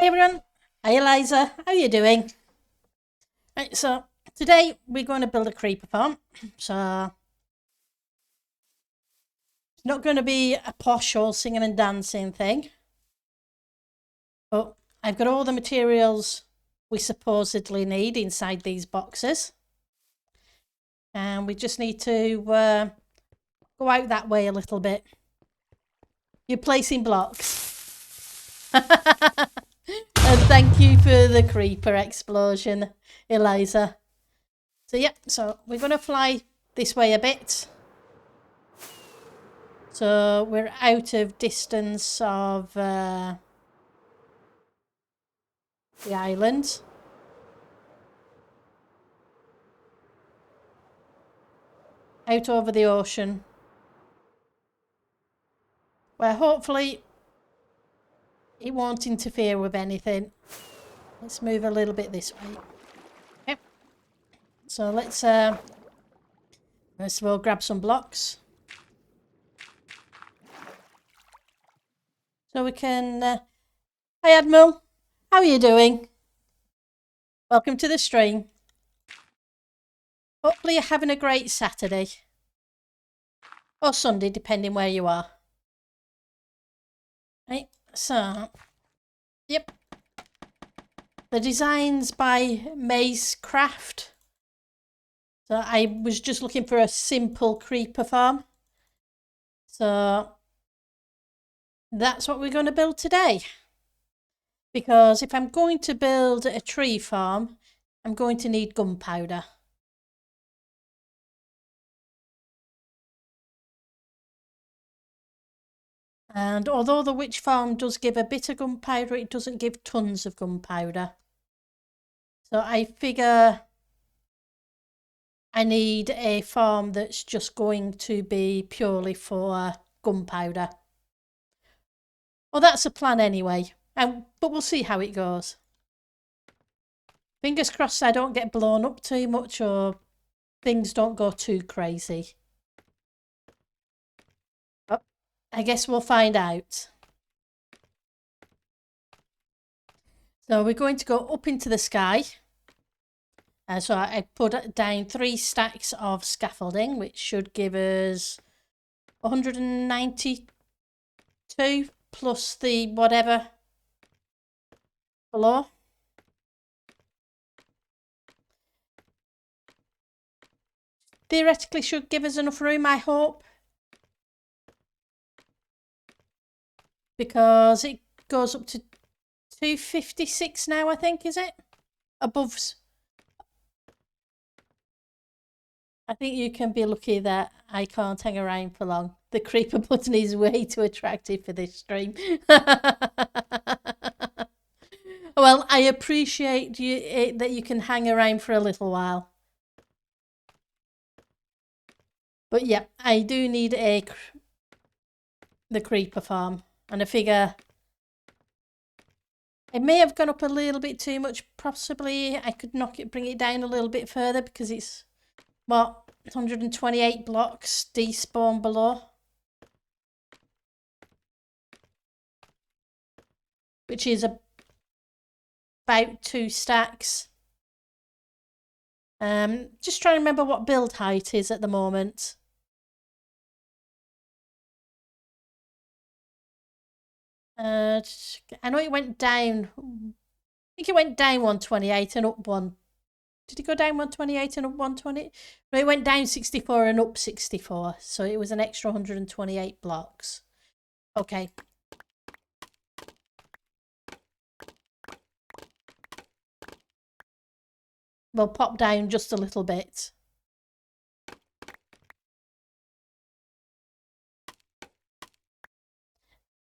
Hey everyone, hi Eliza, how are you doing? Right, so today we're going to build a creeper farm. So it's not going to be a posh all singing and dancing thing, but I've got all the materials we supposedly need inside these boxes, and we just need to go out that way a little bit. You're placing blocks. And thank you for the creeper explosion, Eliza. So yeah, so we're going to fly this way a bit. So we're out of distance of the island. Out over the ocean. Where hopefully it won't interfere with anything. Let's move a little bit this way. Okay. So let's first of all grab some blocks. So we can... Hi Admiral, how are you doing? Welcome to the stream. Hopefully you're having a great Saturday. Or Sunday, depending where you are. Right, so... Yep. The design's by Maze Craft. So I was just looking for a simple creeper farm. So that's what we're going to build today. Because if I'm going to build a tree farm, I'm going to need gunpowder. And although the witch farm does give a bit of gunpowder, it doesn't give tons of gunpowder. So I figure I need a farm that's just going to be purely for gunpowder. Well, that's the plan anyway. But we'll see how it goes. Fingers crossed I don't get blown up too much or things don't go too crazy. But I guess we'll find out. So we're going to go up into the sky. So I put down 3 stacks of scaffolding, which should give us 192 plus the whatever below. Theoretically should give us enough room, I hope. Because it goes up to 256 now, I think, is it? Above. I think you can be lucky that I can't hang around for long. The creeper button is way too attractive for this stream. Well, I appreciate that you can hang around for a little while. But yeah, I do need the creeper farm. And I figure it may have gone up a little bit too much. Possibly I could bring it down a little bit further because it's, what, 128 blocks despawn below. Which is about 2 stacks. Just trying to remember what build height is at the moment. I know it went down. I think it went down 128 and up 1. Did it go down 128 and up 120? No, it went down 64 and up 64. So it was an extra 128 blocks. Okay. We'll pop down just a little bit.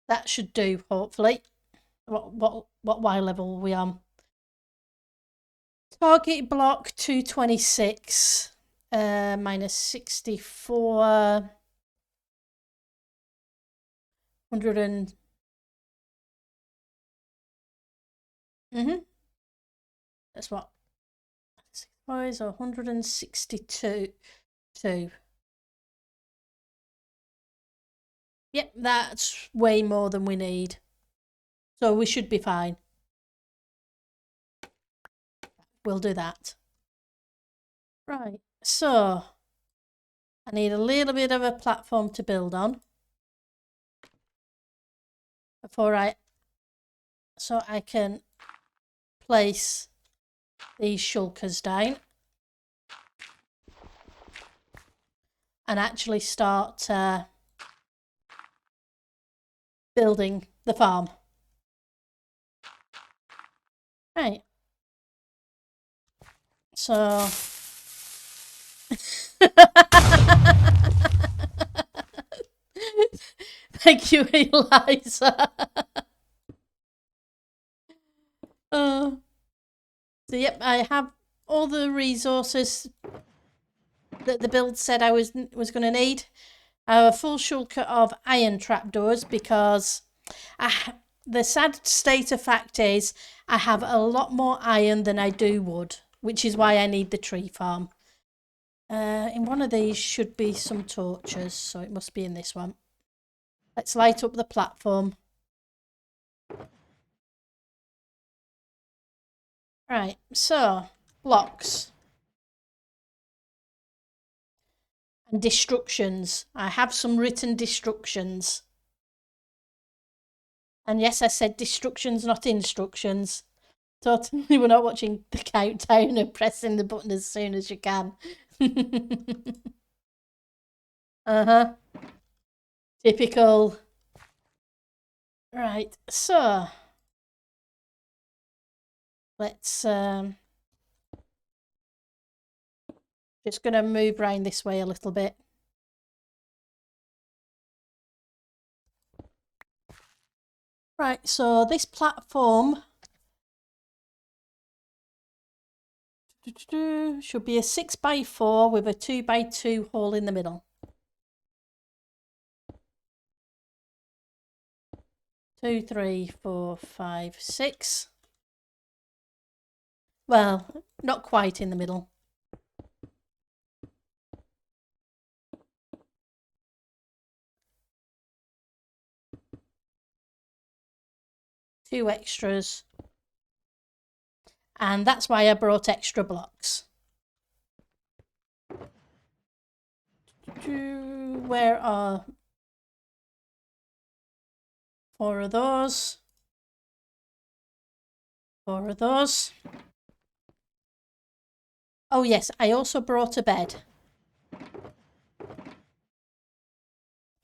That should do, hopefully. What Y level are we on? Target block 226 minus 64. 100 and... That's what? 64 is 162. Yep, that's way more than we need. So we should be fine. we'll do that. Right, so I need a little bit of a platform to build on so I can place these shulkers down and actually start building the farm. Right. So thank you, Eliza. So yep, I have all the resources that the build said I was going to need. I have a full shulker of iron trapdoors because the sad state of fact is I have a lot more iron than I do wood, which is why I need the tree farm. In one of these should be some torches, so it must be in this one. Let's light up the platform. Right, so blocks and destructions. I have some written destructions. And yes, I said destructions, not instructions. Totally, we're not watching the countdown and pressing the button as soon as you can. Uh-huh. Typical. Right, so let's just gonna move around this way a little bit. Right, so this platform should be a 6x4 with a 2x2 hole in the middle. 2, 3, 4, 5, 6. Well, not quite in the middle. Two extras. And that's why I brought extra blocks. Where are 4 of those? 4 of those. Oh yes, I also brought a bed.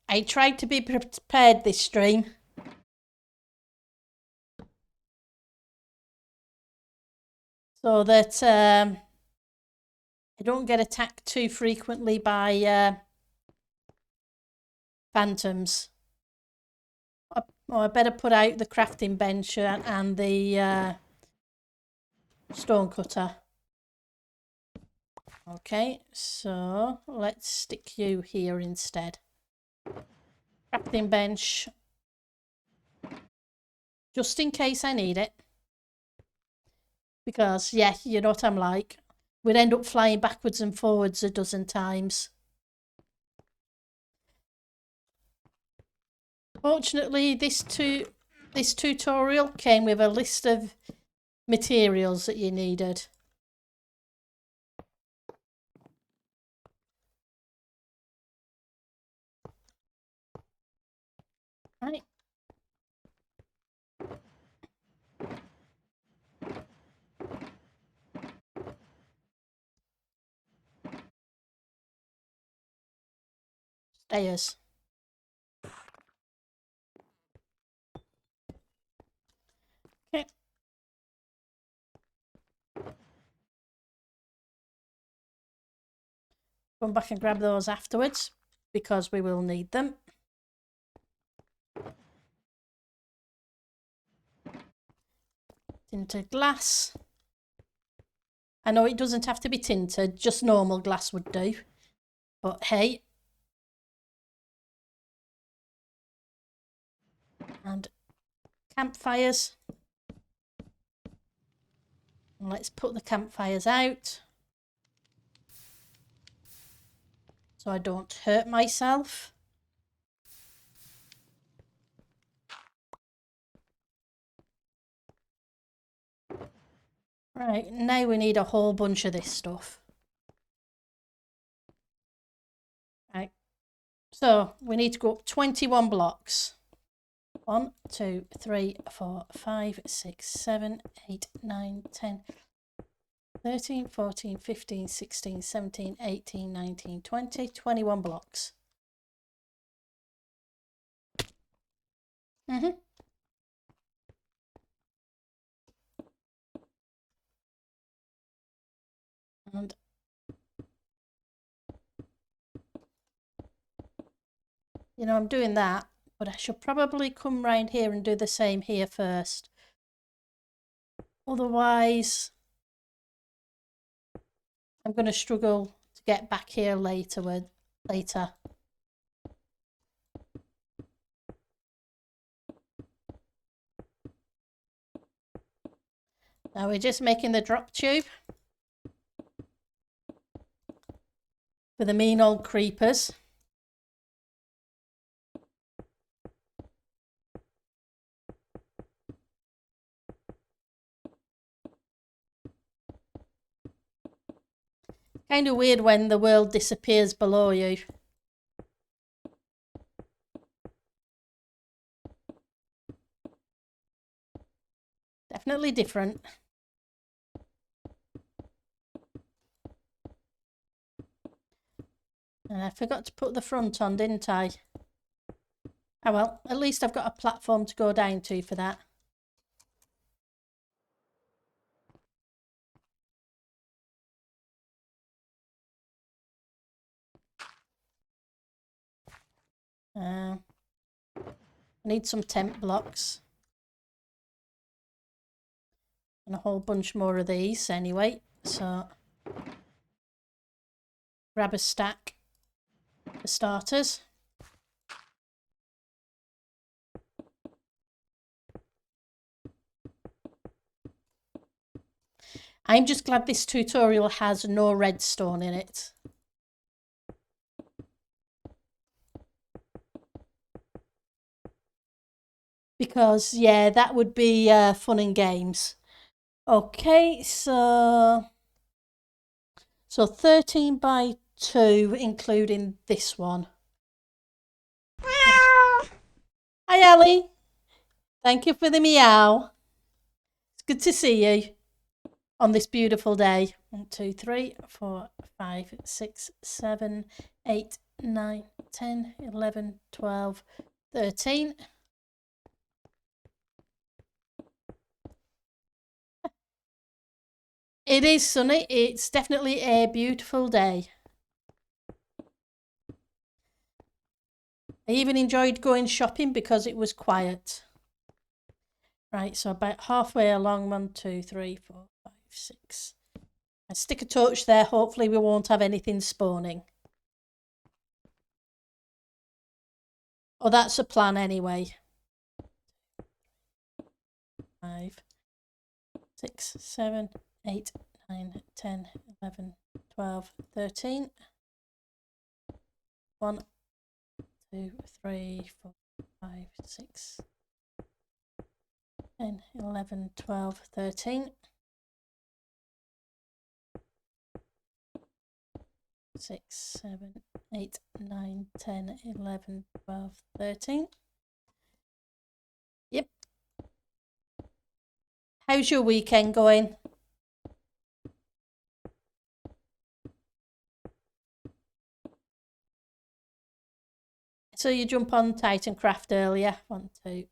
I tried to be prepared this stream. So that I don't get attacked too frequently by phantoms. I better put out the crafting bench and the stone cutter. Okay, so let's stick you here instead. Crafting bench, just in case I need it. Because, yeah, you know what I'm like. We'd end up flying backwards and forwards a dozen times. Fortunately, this tutorial came with a list of materials that you needed. Right. Stairs. Okay. Come back and grab those afterwards because we will need them. Tinted glass. I know it doesn't have to be tinted, just normal glass would do. But hey. And campfires. And let's put the campfires out so I don't hurt myself. Right, now we need a whole bunch of this stuff. Right, so we need to go up 21 blocks. 1, 2, 3, 4, 5, 6, 7, 8, 9, 10, 13, 14, 15, 16, 17, 18, 19, 20, 21 blocks. And you know, I'm doing that, but I should probably come round here and do the same here first. Otherwise, I'm going to struggle to get back here later. Now we're just making the drop tube for the mean old creepers. Kind of weird when the world disappears below you. Definitely different. And I forgot to put the front on, didn't I? Oh well, at least I've got a platform to go down to for that. I need some tent blocks. And a whole bunch more of these anyway. So grab a stack for starters. I'm just glad this tutorial has no redstone in it. Because, yeah, that would be fun and games. Okay, so 13 by 2, including this one. Hi, Ellie. Thank you for the meow. It's good to see you on this beautiful day. 1, 2, 3, 4, 5, 6, 7, 8, 9, 10, 11, 12, 13. It is sunny. It's definitely a beautiful day. I even enjoyed going shopping because it was quiet. Right, so about halfway along, 1, 2, 3, 4, 5, 6. I stick a torch there. Hopefully we won't have anything spawning. Oh, that's a plan anyway. 5, 6, 7, 8, 9, 10, 11, 12, 13. 1, 2, 3, 4, 5, 6, 10, 11, 12, 13. 6, 7, 8, 9, 10, 11, 12, 13. Yep. How's your weekend going? So you jump on Titancraft earlier. 1, 2,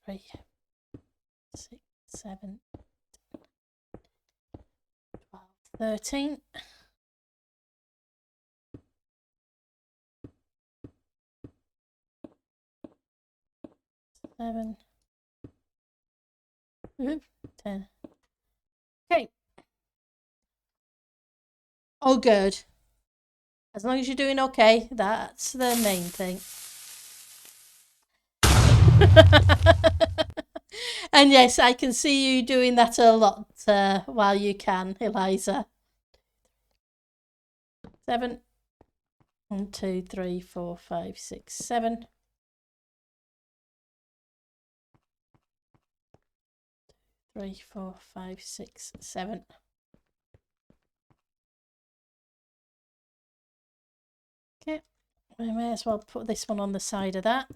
3, 6, 7, 12, 13. 7, 10. Okay. Oh, good. As long as you're doing okay, that's the main thing. And yes, I can see you doing that a lot while you can, Eliza. 7. 1, 2, 3, 4, 5, 6, 7. 3, 4, 5, 6, 7. Okay, we may as well put this one on the side of that.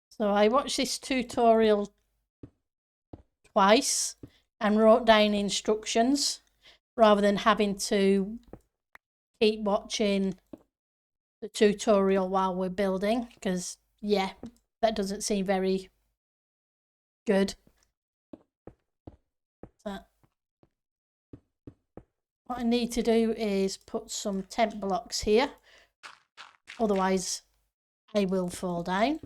So I watched this tutorial twice and wrote down instructions rather than having to keep watching the tutorial while we're building, because yeah, that doesn't seem very good. So what I need to do is put some tent blocks here, otherwise I will fall down.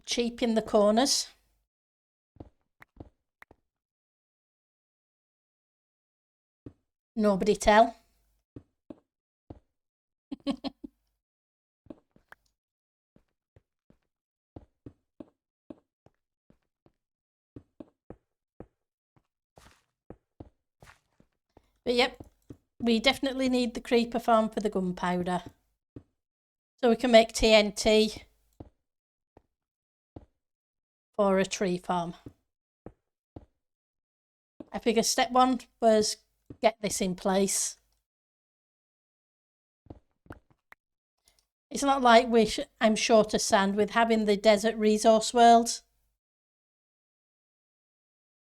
Cheap in the corners. Nobody tell. But yep, we definitely need the creeper farm for the gunpowder, so we can make TNT for a tree farm. I figure step one was get this in place. It's not like I'm short of sand with having the desert resource world.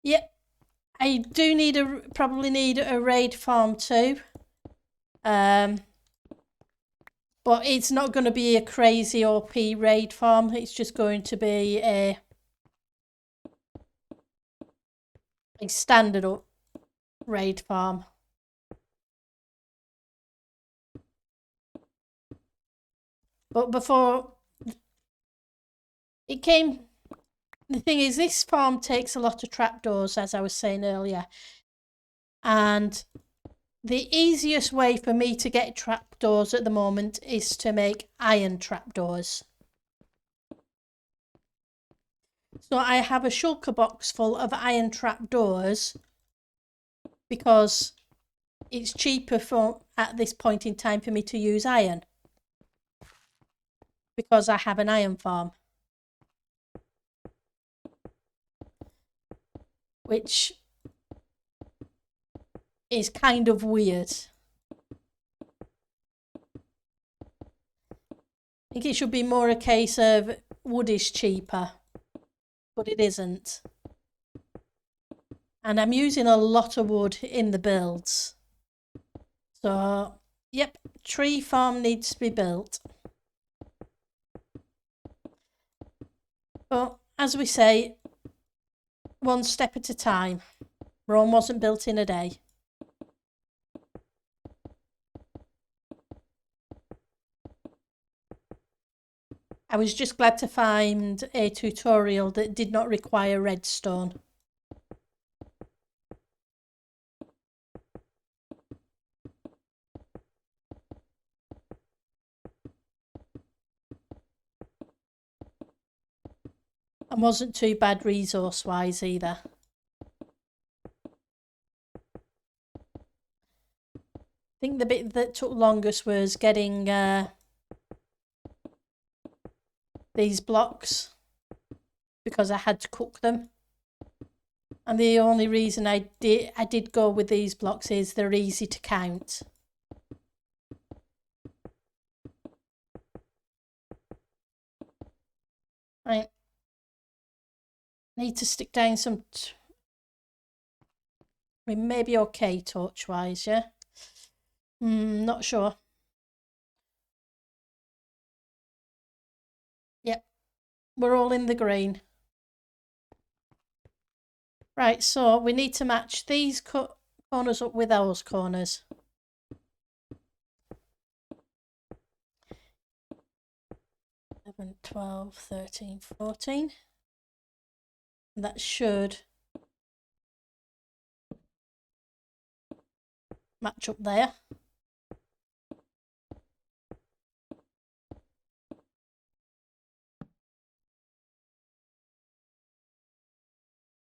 Yep, I do probably need a raid farm too. But it's not going to be a crazy OP raid farm. It's just going to be a standard raid farm. But before it came, the thing is, this farm takes a lot of trapdoors, as I was saying earlier. And the easiest way for me to get trapdoors at the moment is to make iron trapdoors. So I have a shulker box full of iron trapdoors because it's cheaper at this point in time for me to use iron, because I have an iron farm, which is kind of weird. I think it should be more a case of wood is cheaper, but it isn't. And I'm using a lot of wood in the builds. So, yep, tree farm needs to be built. But as we say, one step at a time. Rome wasn't built in a day. I was just glad to find a tutorial that did not require redstone. And wasn't too bad resource wise either. I think the bit that took longest was getting these blocks, because I had to cook them. And the only reason I did go with these blocks is they're easy to count. Right. Need to stick down some. We may be okay torch wise, yeah? Not sure. Yep, we're all in the green. Right, so we need to match these corners up with those corners. 11, 12, 13, 14. And that should match up there.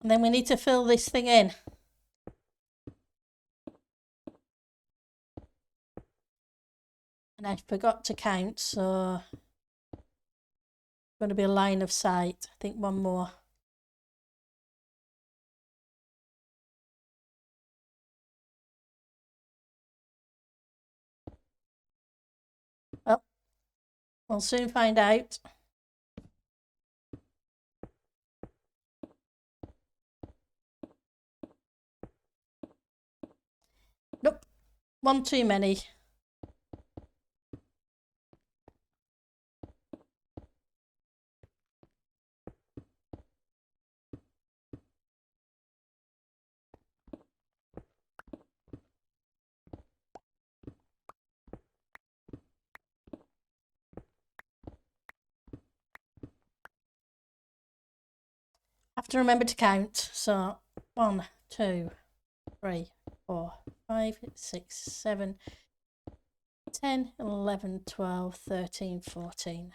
And then we need to fill this thing in. And I forgot to count, so going to be a line of sight. I think one more. Well, we'll soon find out. Nope, one too many. Have to remember to count. So 1, 2, 3, 4, 5, 6, 7, 10, 11, 12, 13, 14.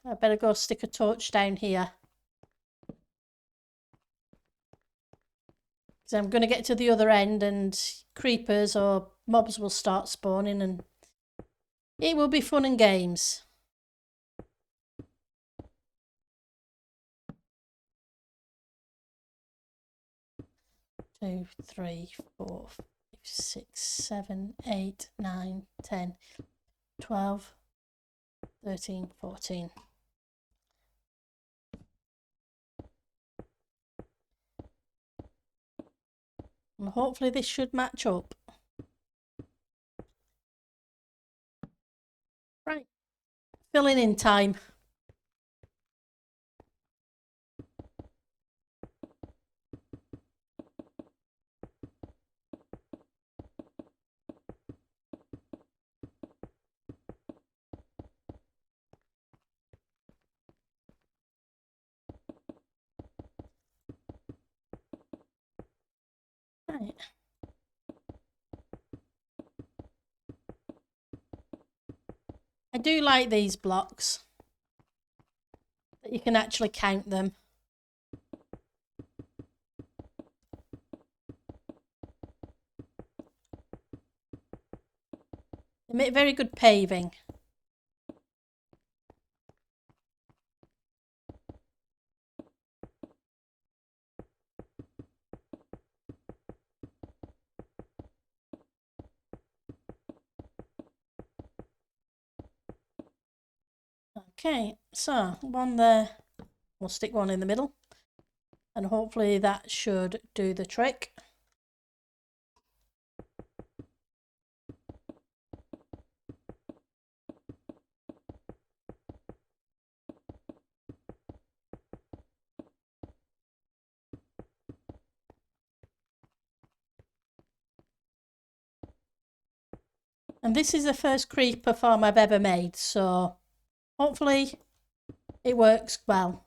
I better go stick a torch down here. Because I'm going to get to the other end and creepers or mobs will start spawning and it will be fun and games. Two, 3, 4, 5, 6, 7, 8, 9, 10, 12, 13, 14. And hopefully this should match up. Right, filling in time. Right. I do like these blocks, that you can actually count them. They make very good paving. Okay, so one there, we'll stick one in the middle and hopefully that should do the trick. And this is the first creeper farm I've ever made, so hopefully it works well.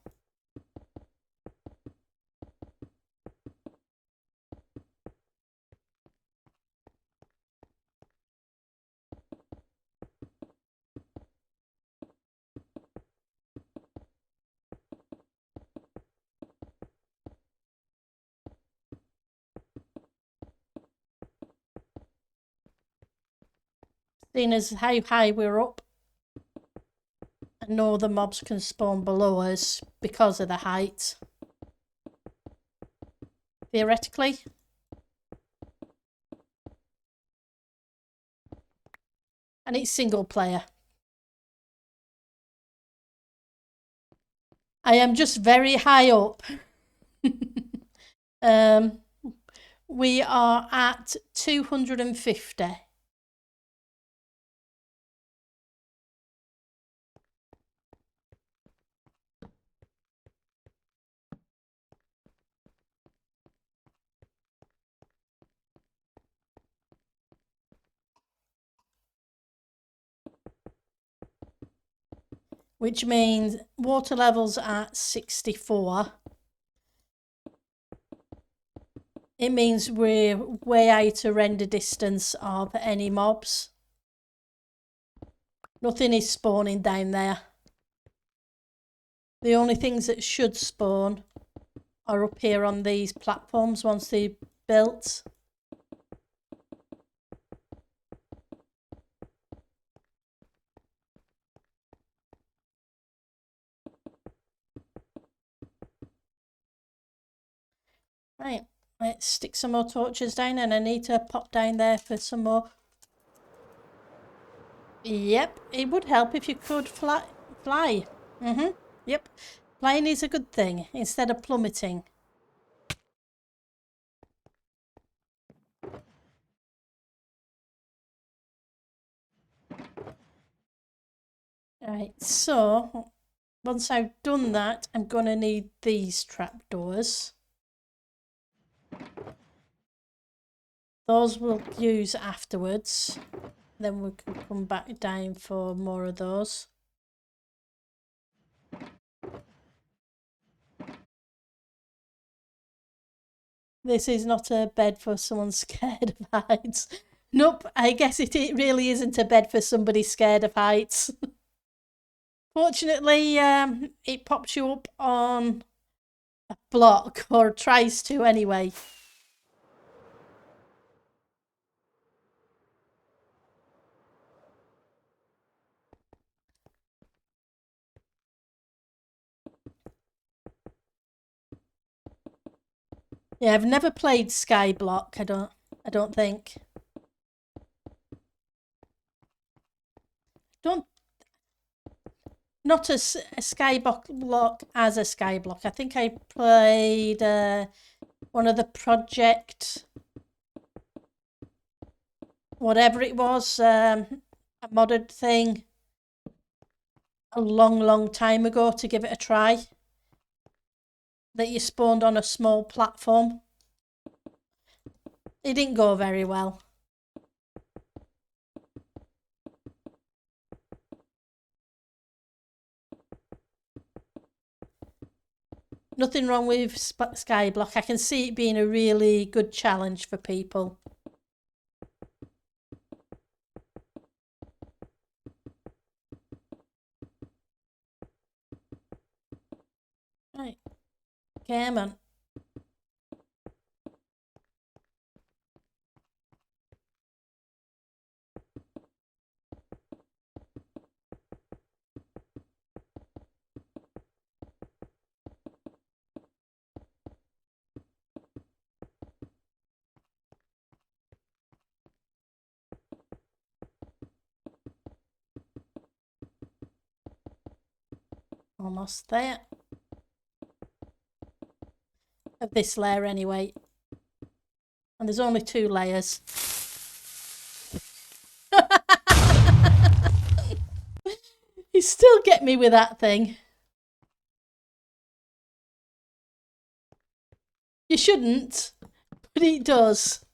Seeing as how high we're up, and no other mobs can spawn below us because of the height. Theoretically. And it's single player. I am just very high up. We are at 250. Which means water levels at 64. It means we're way out of render distance of any mobs. Nothing is spawning down there. The only things that should spawn are up here on these platforms once they're built. Right, let's stick some more torches down, and I need to pop down there for some more. Yep, it would help if you could fly. Yep, flying is a good thing instead of plummeting. Right, so once I've done that, I'm going to need these trapdoors. Those we'll use afterwards. Then we can come back down for more of those. This is not a bed for someone scared of heights. Nope, I guess it really isn't a bed for somebody scared of heights. Fortunately, it pops you up on a block, or tries to anyway. Yeah, I've never played Skyblock. I don't think. Don't Not a Skyblock as a Skyblock. I think I played one of the project, whatever it was, a modded thing a long time ago to give it a try. That you spawned on a small platform. It didn't go very well. Nothing wrong with Skyblock. I can see it being a really good challenge for people. Right. Come on. Almost there. Of this layer anyway. And there's only 2 layers. You still get me with that thing. You shouldn't, but it does.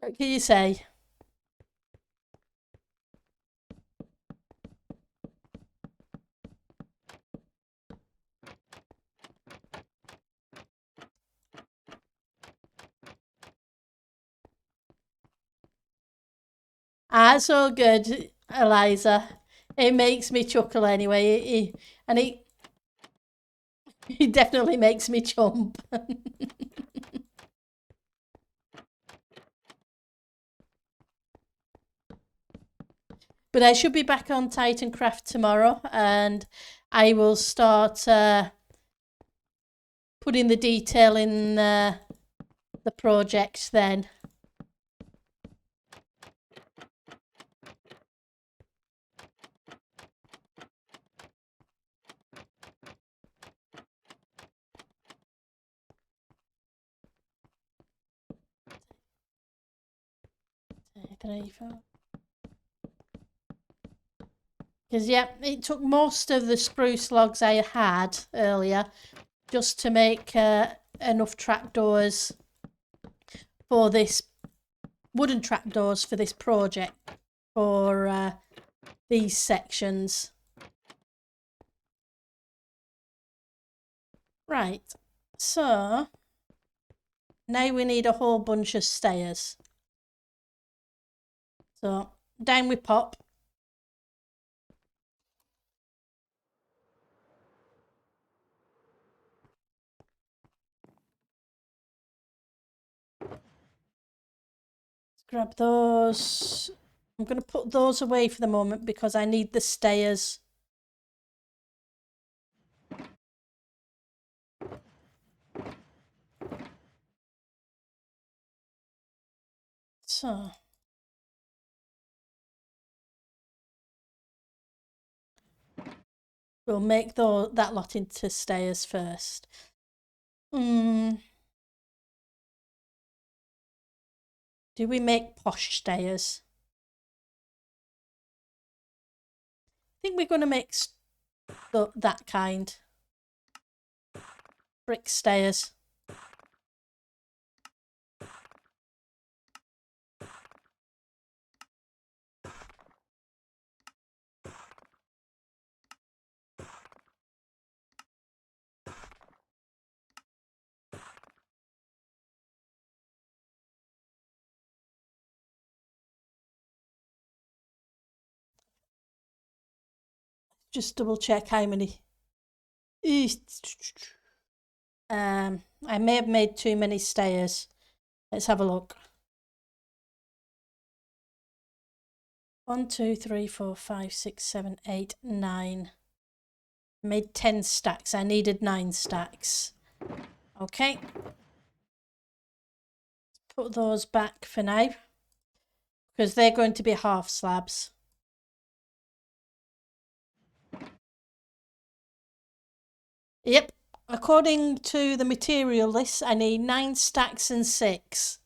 What can you say? It's all good, Eliza. It makes me chuckle anyway. It definitely makes me jump. But I should be back on Titancraft tomorrow, and I will start putting the detail in the project then. Because, yeah, it took most of the spruce logs I had earlier just to make enough trapdoors for this wooden trapdoors for this project, for these sections. Right, so now we need a whole bunch of stairs. So down we pop. Grab those. I'm going to put those away for the moment because I need the stairs. So we'll make that lot into stairs first. Do we make posh stairs? I think we're going to make that kind. Brick stairs. Just double check how many. I may have made too many stairs. Let's have a look. 1, 2, 3, 4, 5, 6, 7, 8, 9. I made 10 stacks. I needed 9 stacks. Okay. Put those back for now because they're going to be half slabs. Yep. According to the material list, I need 9 stacks and 6.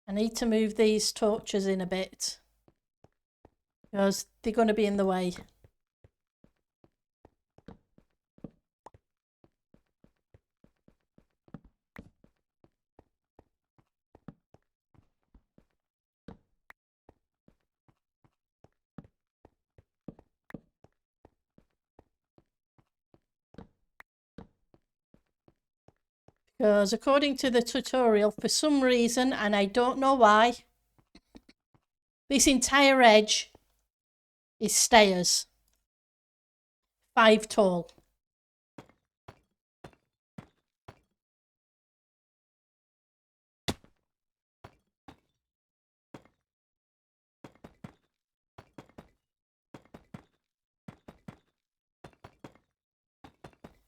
I need to move these torches in a bit because they're going to be in the way. Because according to the tutorial, for some reason, and I don't know why, this entire edge is stairs. 5 tall.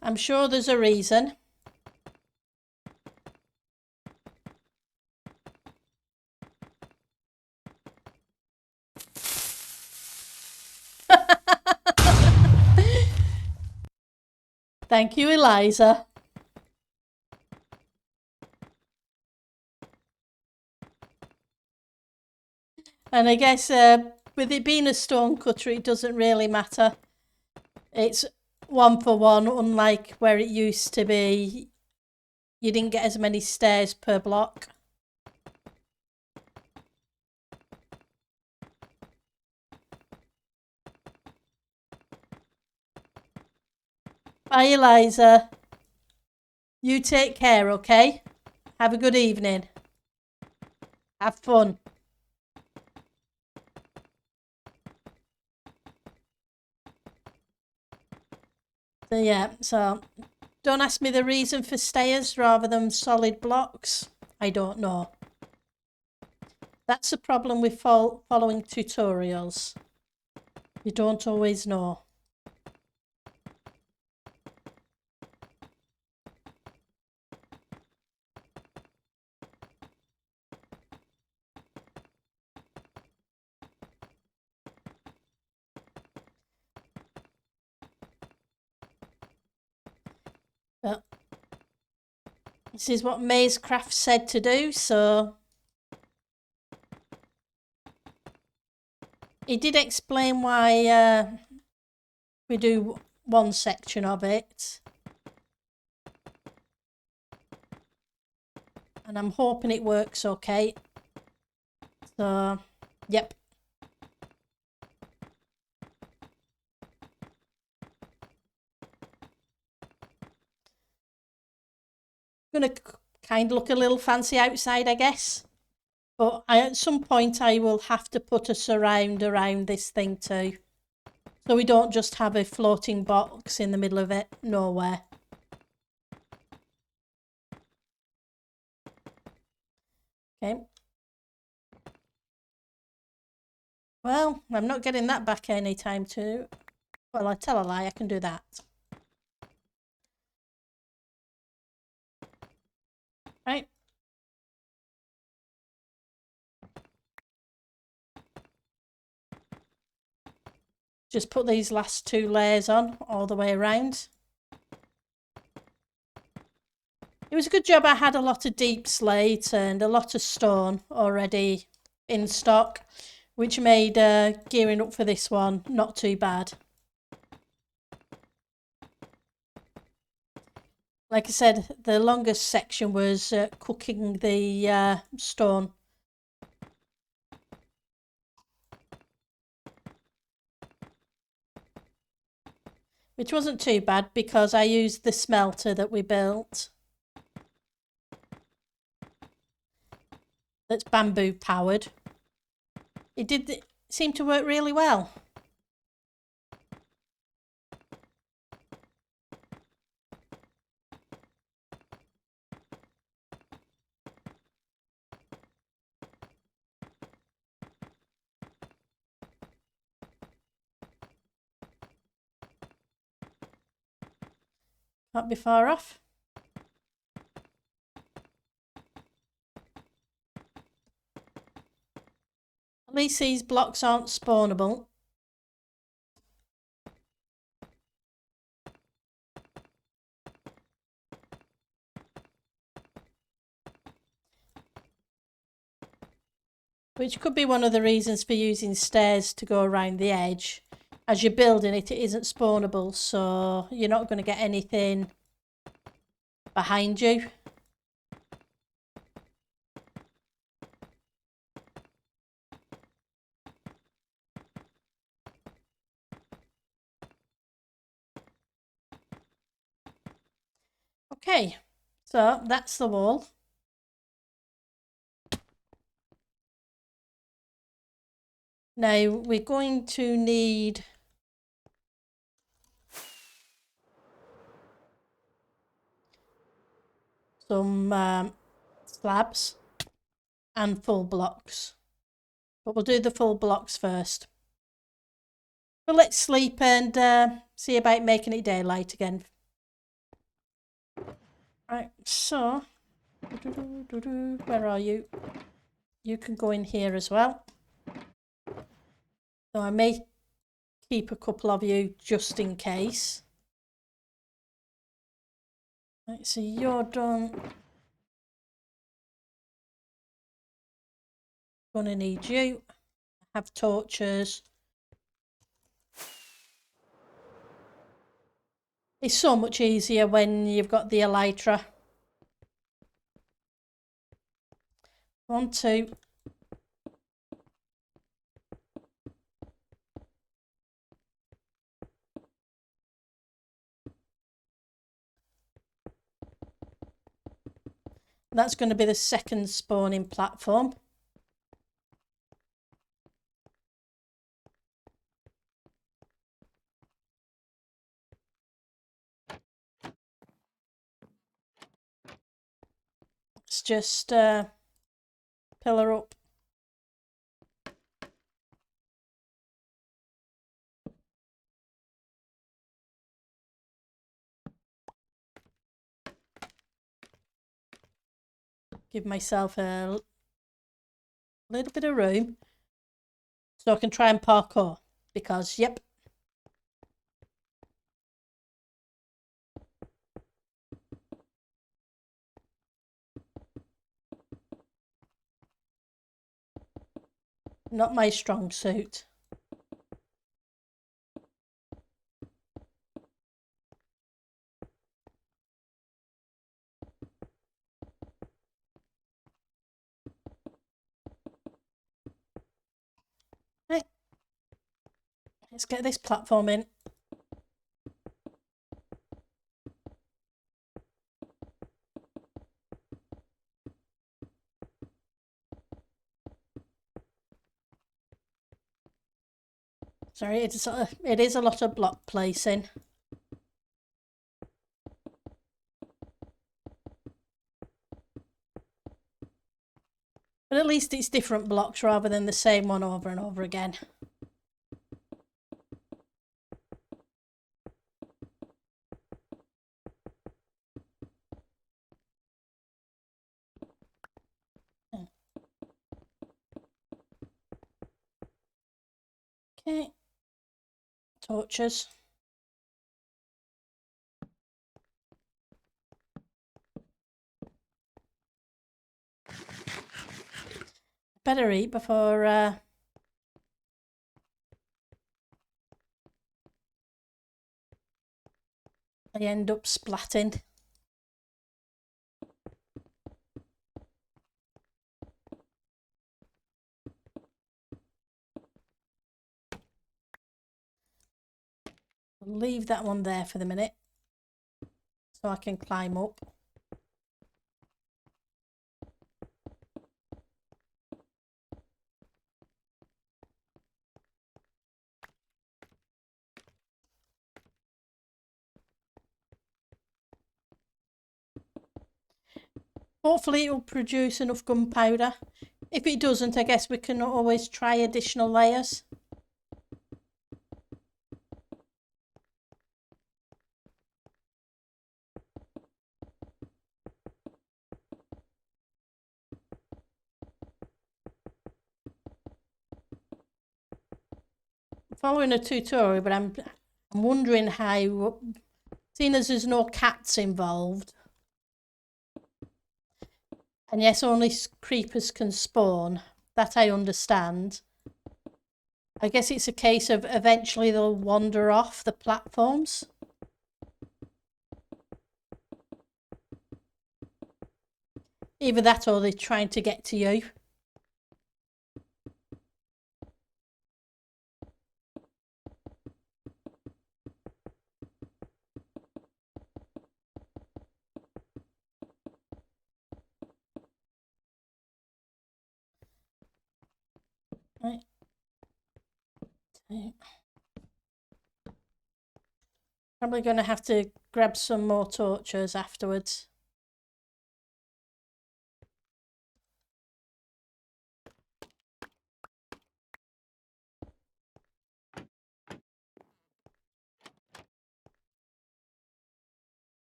I'm sure there's a reason. Thank you, Eliza. And I guess with it being a stone cutter, it doesn't really matter. It's 1 for 1, unlike where it used to be. You didn't get as many stairs per block. Bye, Eliza. You take care, okay? Have a good evening. Have fun. So yeah, so don't ask me the reason for stairs rather than solid blocks. I don't know. That's the problem with following tutorials. You don't always know. But this is what Mazecraft said to do, so he did explain why we do one section of it. And I'm hoping it works okay. So, yep. Gonna kind of look a little fancy outside, I guess. But at some point I will have to put a surround around this thing too. So we don't just have a floating box in the middle of it, nowhere. Okay. Well, I'm not getting that back anytime too. Well, I tell a lie, I can do that. Right. Just put these last 2 layers on all the way around. It was a good job I had a lot of deep slate and a lot of stone already in stock, which made gearing up for this one not too bad. Like I said, the longest section was cooking the stone. Which wasn't too bad because I used the smelter that we built. That's bamboo powered. It did seem to work really well. Can't be far off. At least these blocks aren't spawnable. Which could be one of the reasons for using stairs to go around the edge. As you're building it, it isn't spawnable, so you're not going to get anything behind you. Okay, so that's the wall. Now we're going to need some slabs and full blocks. But we'll do the full blocks first. But let's sleep and see about making it daylight again. Right, so where are you? You can go in here as well. So I may keep a couple of you just in case. Right, so you're done. Gonna need you. Have torches. It's so much easier when you've got the elytra. 1, 2. That's going to be the second spawning platform. Let's just pillar up. Give myself a little bit of room so I can try and parkour because, yep. Not my strong suit. Let's get this platform in. Sorry, it is a lot of block placing. But at least it's different blocks rather than the same one over and over again. Okay. Torches. Better eat before I end up splatting. I'll leave that one there for the minute so I can climb up. Hopefully it will produce enough gunpowder. If it doesn't, I guess we can always try additional layers. Following a tutorial, but I'm wondering how, seeing as there's no cats involved, and yes, only creepers can spawn, that I understand. I guess it's a case of eventually they'll wander off the platforms. Either that or they're trying to get to you. Right. Probably going to have to grab some more torches afterwards.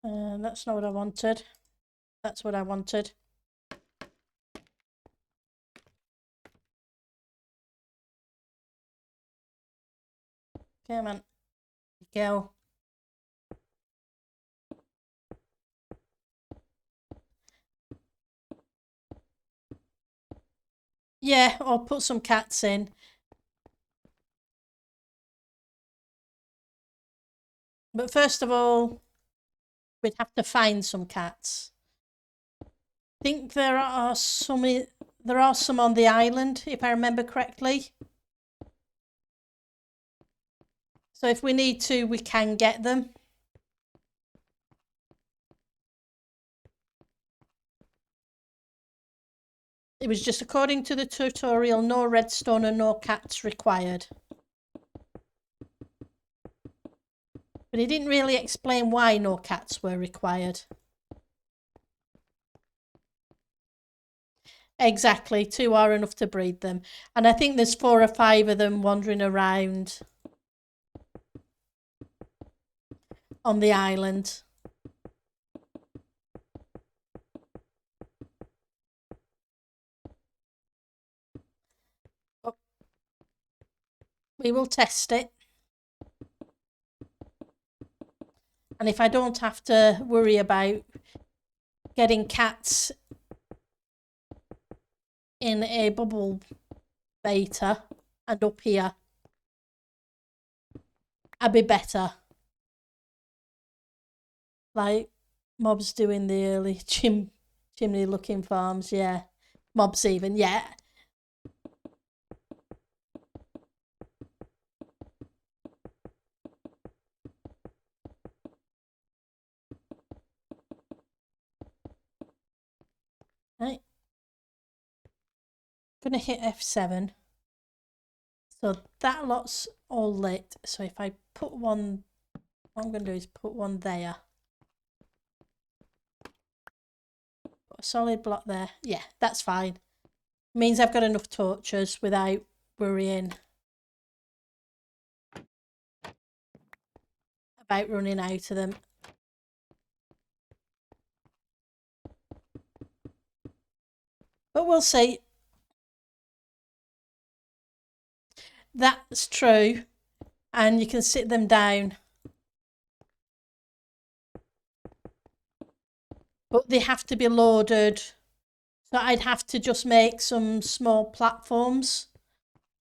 That's not what I wanted. That's what I wanted. Come on. Go. Yeah, or put some cats in. But first of all, we'd have to find some cats. I think there are some on the island, if I remember correctly. So if we need to, we can get them. It was just according to the tutorial, no redstone and no cats required. But he didn't really explain why no cats were required. Exactly, 2 are enough to breed them. And I think there's 4 or 5 of them wandering around on the island. Oh. We will test it. And if I don't have to worry about getting cats in a bubble beta and up here, I'd be better. Like mobs doing the early chimney looking farms, yeah. Mobs even, yeah. Right. Gonna hit F7. So that lot's all lit. So if I put one, what I'm gonna do is put one there. Put a solid block there. Yeah, that's fine. Means I've got enough torches without worrying about running out of them. But we'll see. That's true. And you can sit them down. But they have to be loaded. So I'd have to just make some small platforms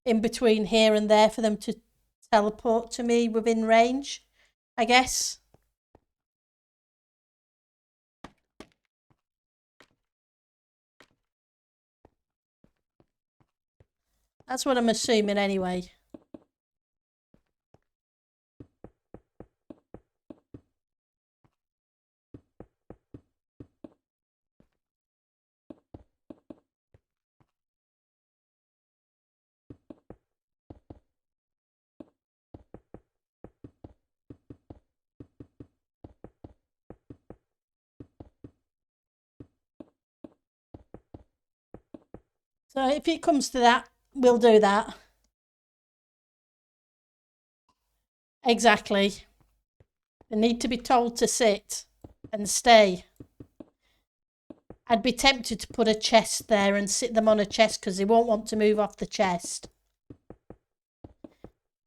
in between here and there for them to teleport to me within range, I guess. That's what I'm assuming anyway. So if it comes to that, we'll do that. Exactly. They need to be told to sit and stay. I'd be tempted to put a chest there and sit them on a chest because they won't want to move off the chest.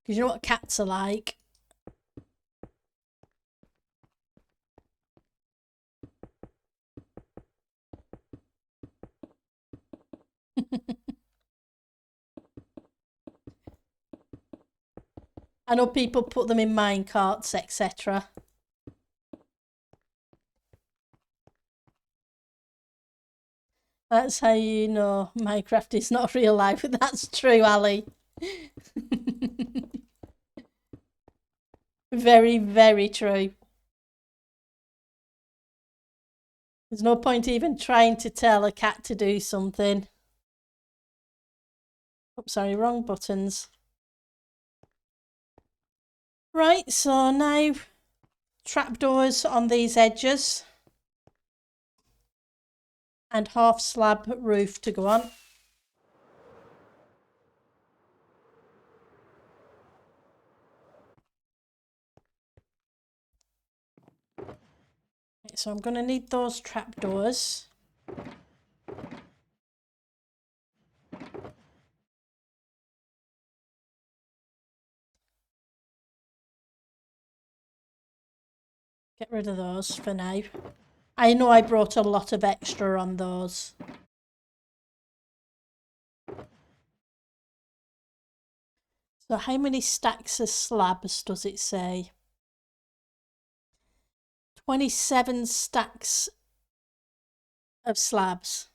Because you know what cats are like. I know people put them in mine carts, etc. That's how you know Minecraft is not real life. That's true, Ali. Very, very true. There's no point even trying to tell a cat to do something. Oh, sorry, wrong buttons. Right, so now trapdoors on these edges and half slab roof to go on. So I'm going to need those trapdoors. Get rid of those for now. I know I brought a lot of extra on those. So how many stacks of slabs does it say? 27 stacks of slabs.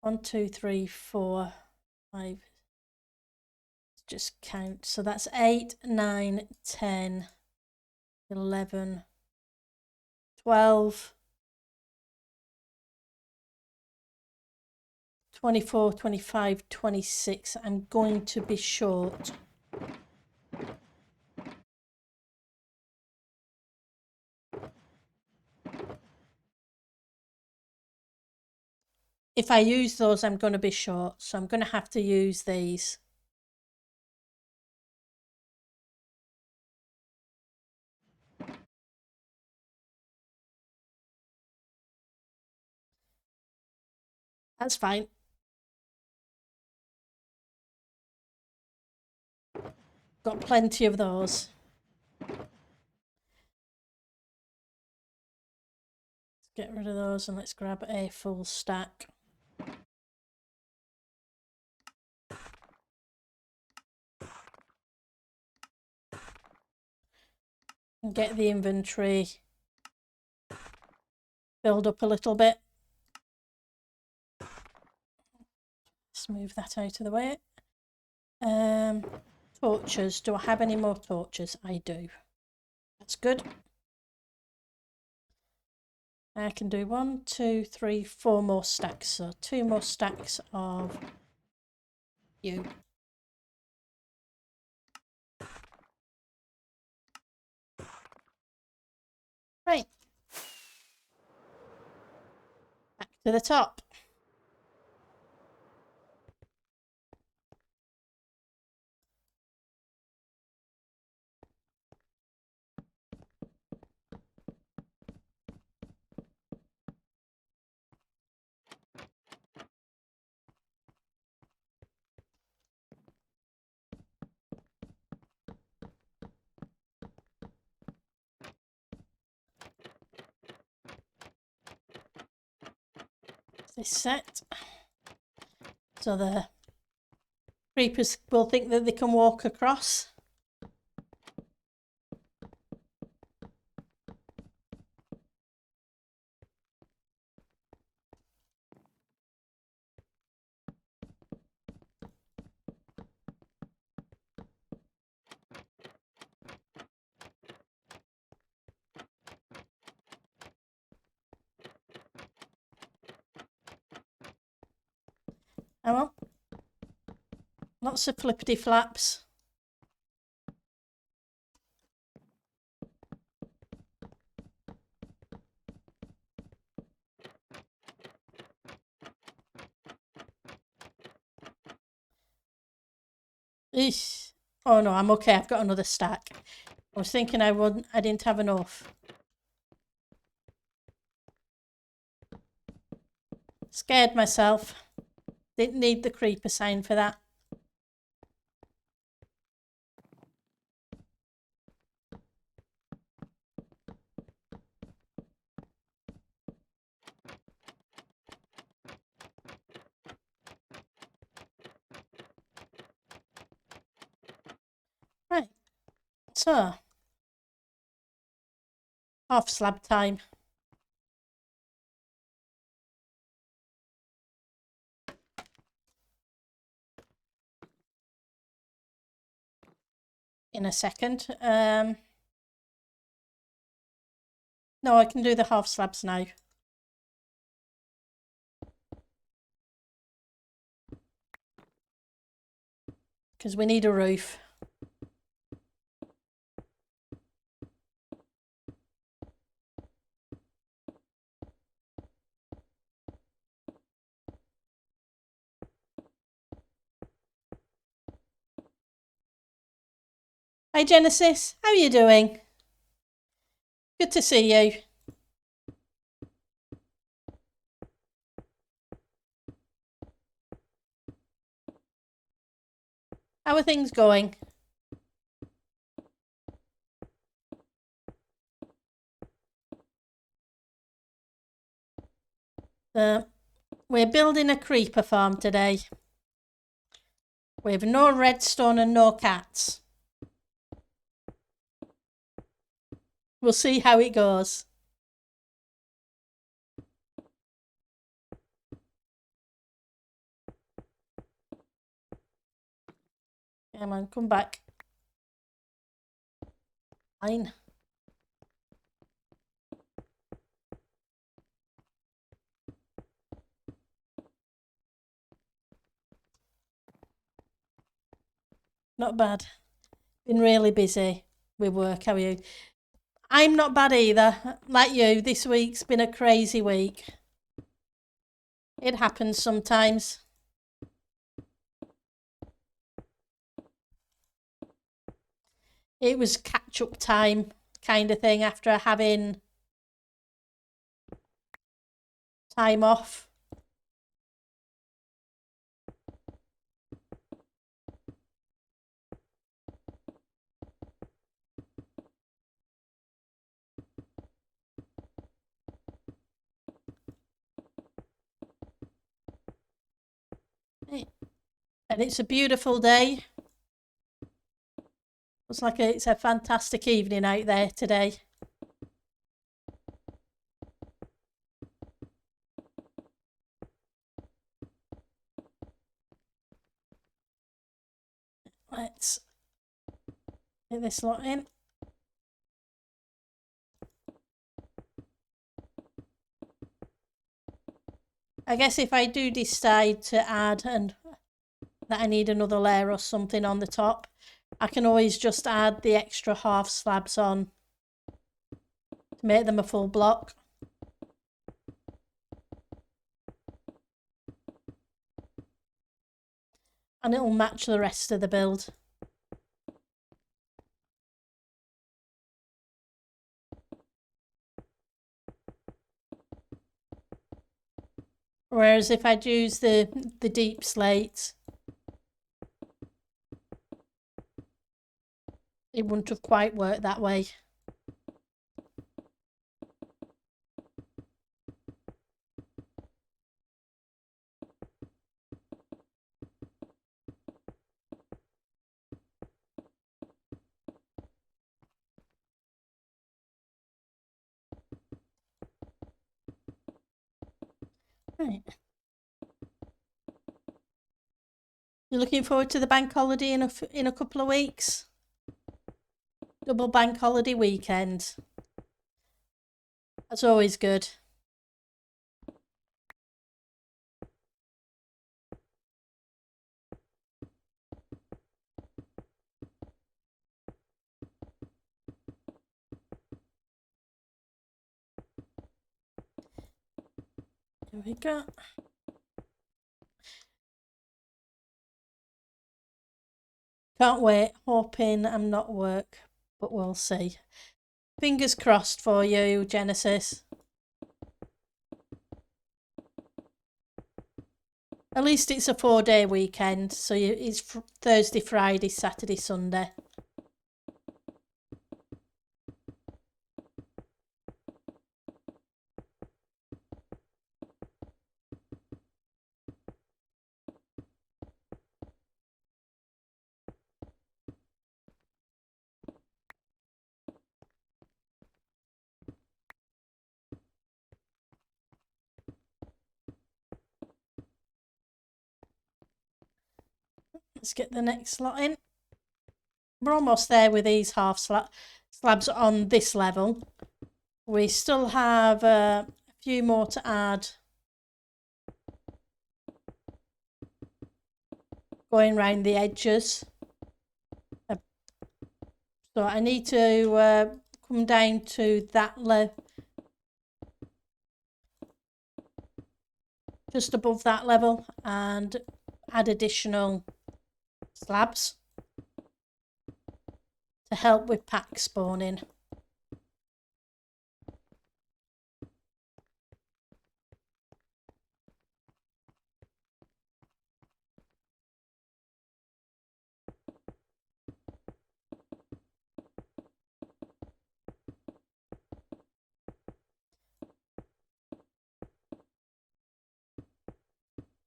1, 2, 3, 4, 5. Let's just count. So that's 8, 9, 10, 11, 12, 24, 25, 26. I'm going to be short. If I use those, I'm going to be short. So I'm going to have to use these. That's fine. Got plenty of those. Get rid of those and let's grab a full stack. And get the inventory filled up a little bit. Let's move that out of the way. Torches. Do I have any more torches? I do. That's good. I can do 1, 2, 3, 4 more stacks. So 2 more stacks of you. Right. Back to the top. This set. So the creepers will think that they can walk across. Oh well. Lots of flippity flaps. Eesh. Oh no, I'm okay. I've got another stack. I was thinking I didn't have enough. Scared myself. Didn't need the creeper sign for that. Right. So, half slab time. In a second. No, I can do the half slabs now. Because we need a roof. Hi Genesis, how are you doing? Good to see you. How are things going? We're building a creeper farm today. We have no redstone and no cats. We'll see how it goes. Come on, come back. Fine. Not bad. Been really busy with work, how are you? I'm not bad either. Like you, this week's been a crazy week. It happens sometimes. It was catch-up time kind of thing after having time off. And it's a beautiful day. Looks like it's a fantastic evening out there today. Let's get this lot in. I guess if I do decide to add and that I need another layer or something on the top, I can always just add the extra half slabs on to make them a full block. And it'll match the rest of the build. Whereas if I'd use the deep slate, it wouldn't have quite worked that way. Right. You're looking forward to the bank holiday in a couple of weeks? Double bank holiday weekend. That's always good. Here we go. Can't wait. Hoping I'm not work, but we'll see. Fingers crossed for you, Genesis. At least it's a 4-day weekend, so it's Thursday, Friday, Saturday, Sunday. Let's get the next lot in. We're almost there with these half slabs on this level. We still have a few more to add. Going around the edges. So I need to come down to that level. Just above that level and add additional slabs to help with pack spawning.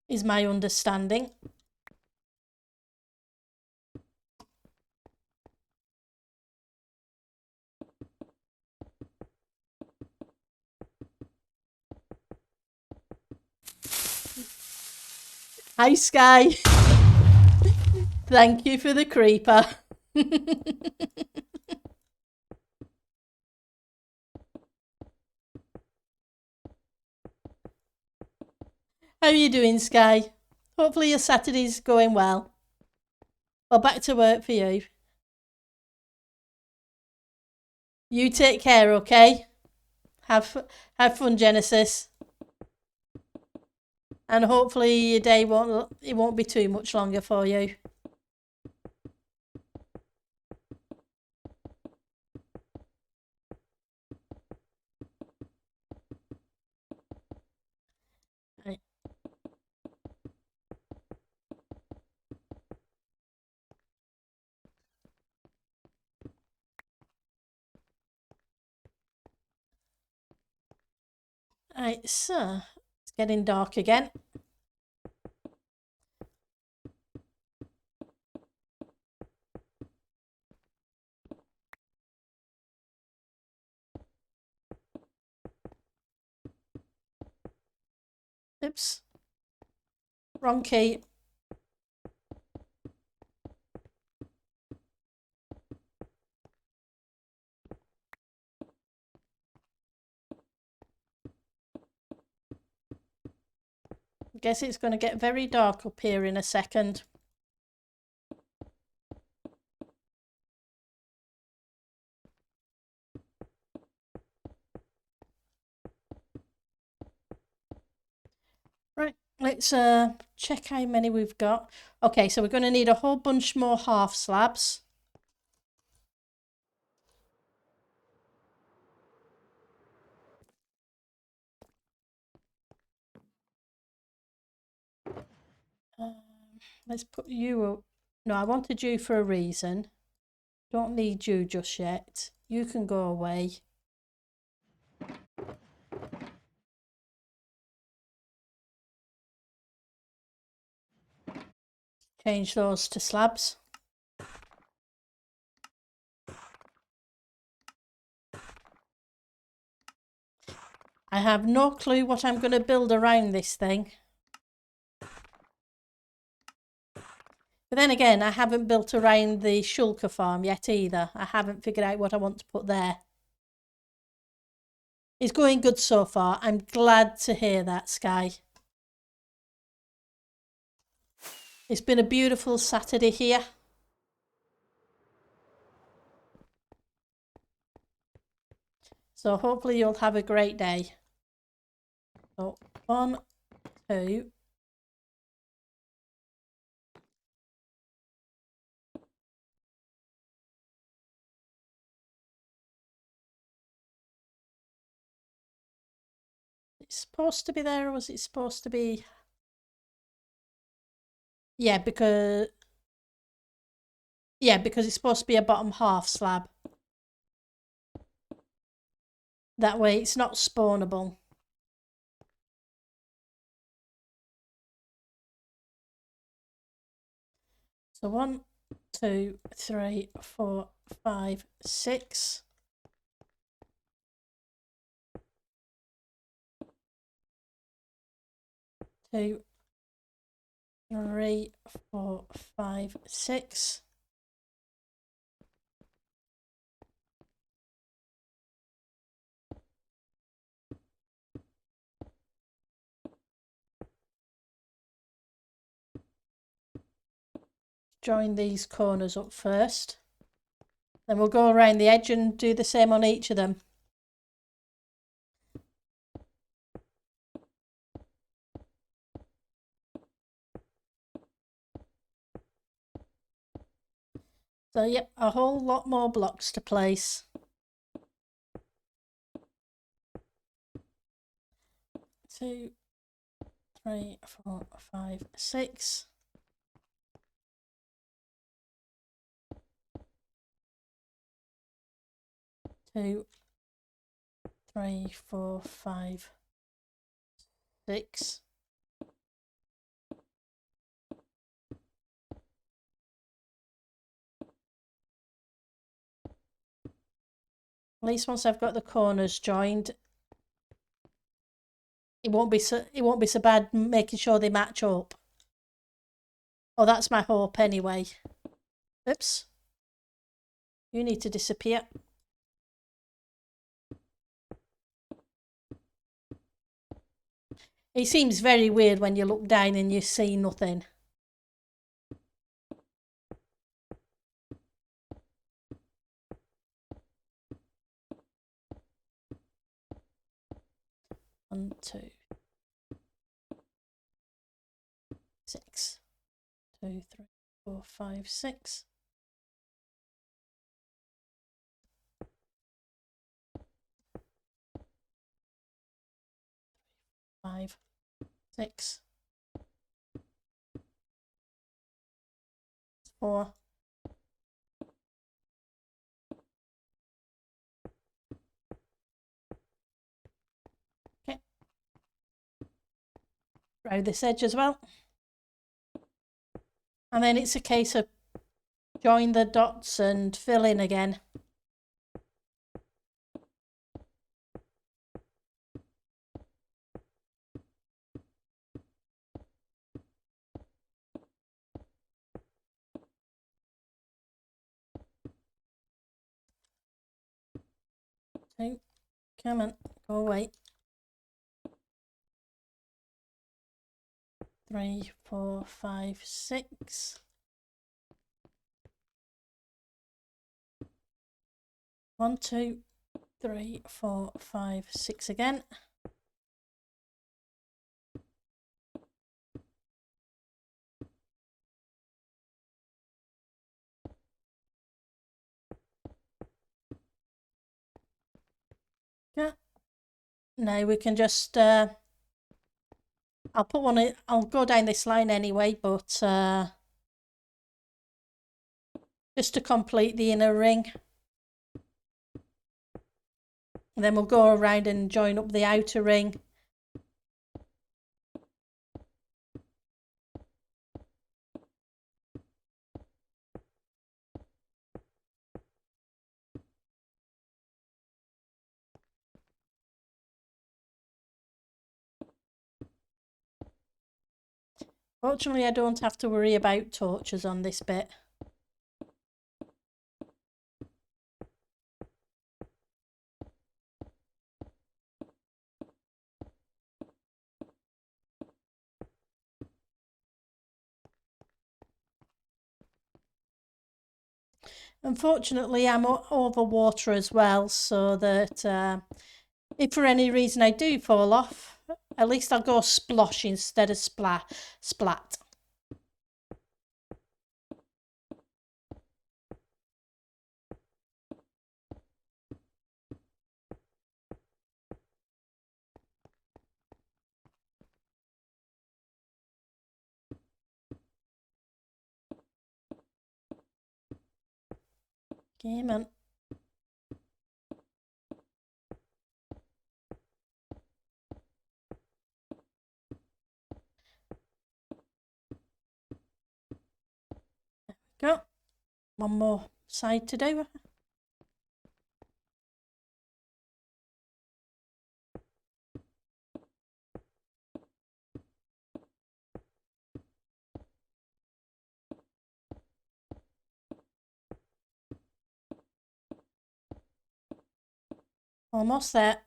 Is my understanding. Hi Sky. Thank you for the creeper. How are you doing, Sky? Hopefully your Saturday's going well. Well, back to work for you. You take care, okay? Have fun, Genesis. And hopefully your day won't be too much longer for you. Right. Right, so it's getting dark again. Oops. Wrong key. I guess it's going to get very dark up here in a second. Right, let's check how many we've got. Okay, so we're going to need a whole bunch more half slabs. Let's put you up. No, I wanted you for a reason. Don't need you just yet. You can go away. Change those to slabs. I have no clue what I'm going to build around this thing. But then again, I haven't built around the shulker farm yet either. I haven't figured out what I want to put there. It's going good so far. I'm glad to hear that, Sky. It's been a beautiful Saturday here. So hopefully you'll have a great day. So 1, 2. It's supposed to be there, or was it supposed to be? Yeah, because it's supposed to be a bottom half slab. That way it's not spawnable. So 1, 2, 3, 4, 5, 6. 2, 3, 4, 5, 6. Join these corners up first. Then we'll go around the edge and do the same on each of them. So yep, a whole lot more blocks to place. 2, 3, 4, 5, 6. 2, 3, 4, 5, 6. At least once I've got the corners joined, it won't be so bad making sure they match up. Oh, that's my hope anyway. Oops. You need to disappear. It seems very weird when you look down and you see nothing. One, 2, 6. 2, 3, 4, 5, 6. 5, 6. 4. Okay. Round this edge as well. And then it's a case of join the dots and fill in again. So, come on, go away. 3, 4, 5, 6. 1, 2, 3, 4, 5, 6 again. Yeah. Now we can just I'll put one in, I'll go down this line anyway, but just to complete the inner ring. And then we'll go around and join up the outer ring. Fortunately, I don't have to worry about torches on this bit. Unfortunately, I'm over water as well, so that if for any reason I do fall off, at least I'll go splosh instead of splat. Okay, man. Go. One more side to do. Almost there.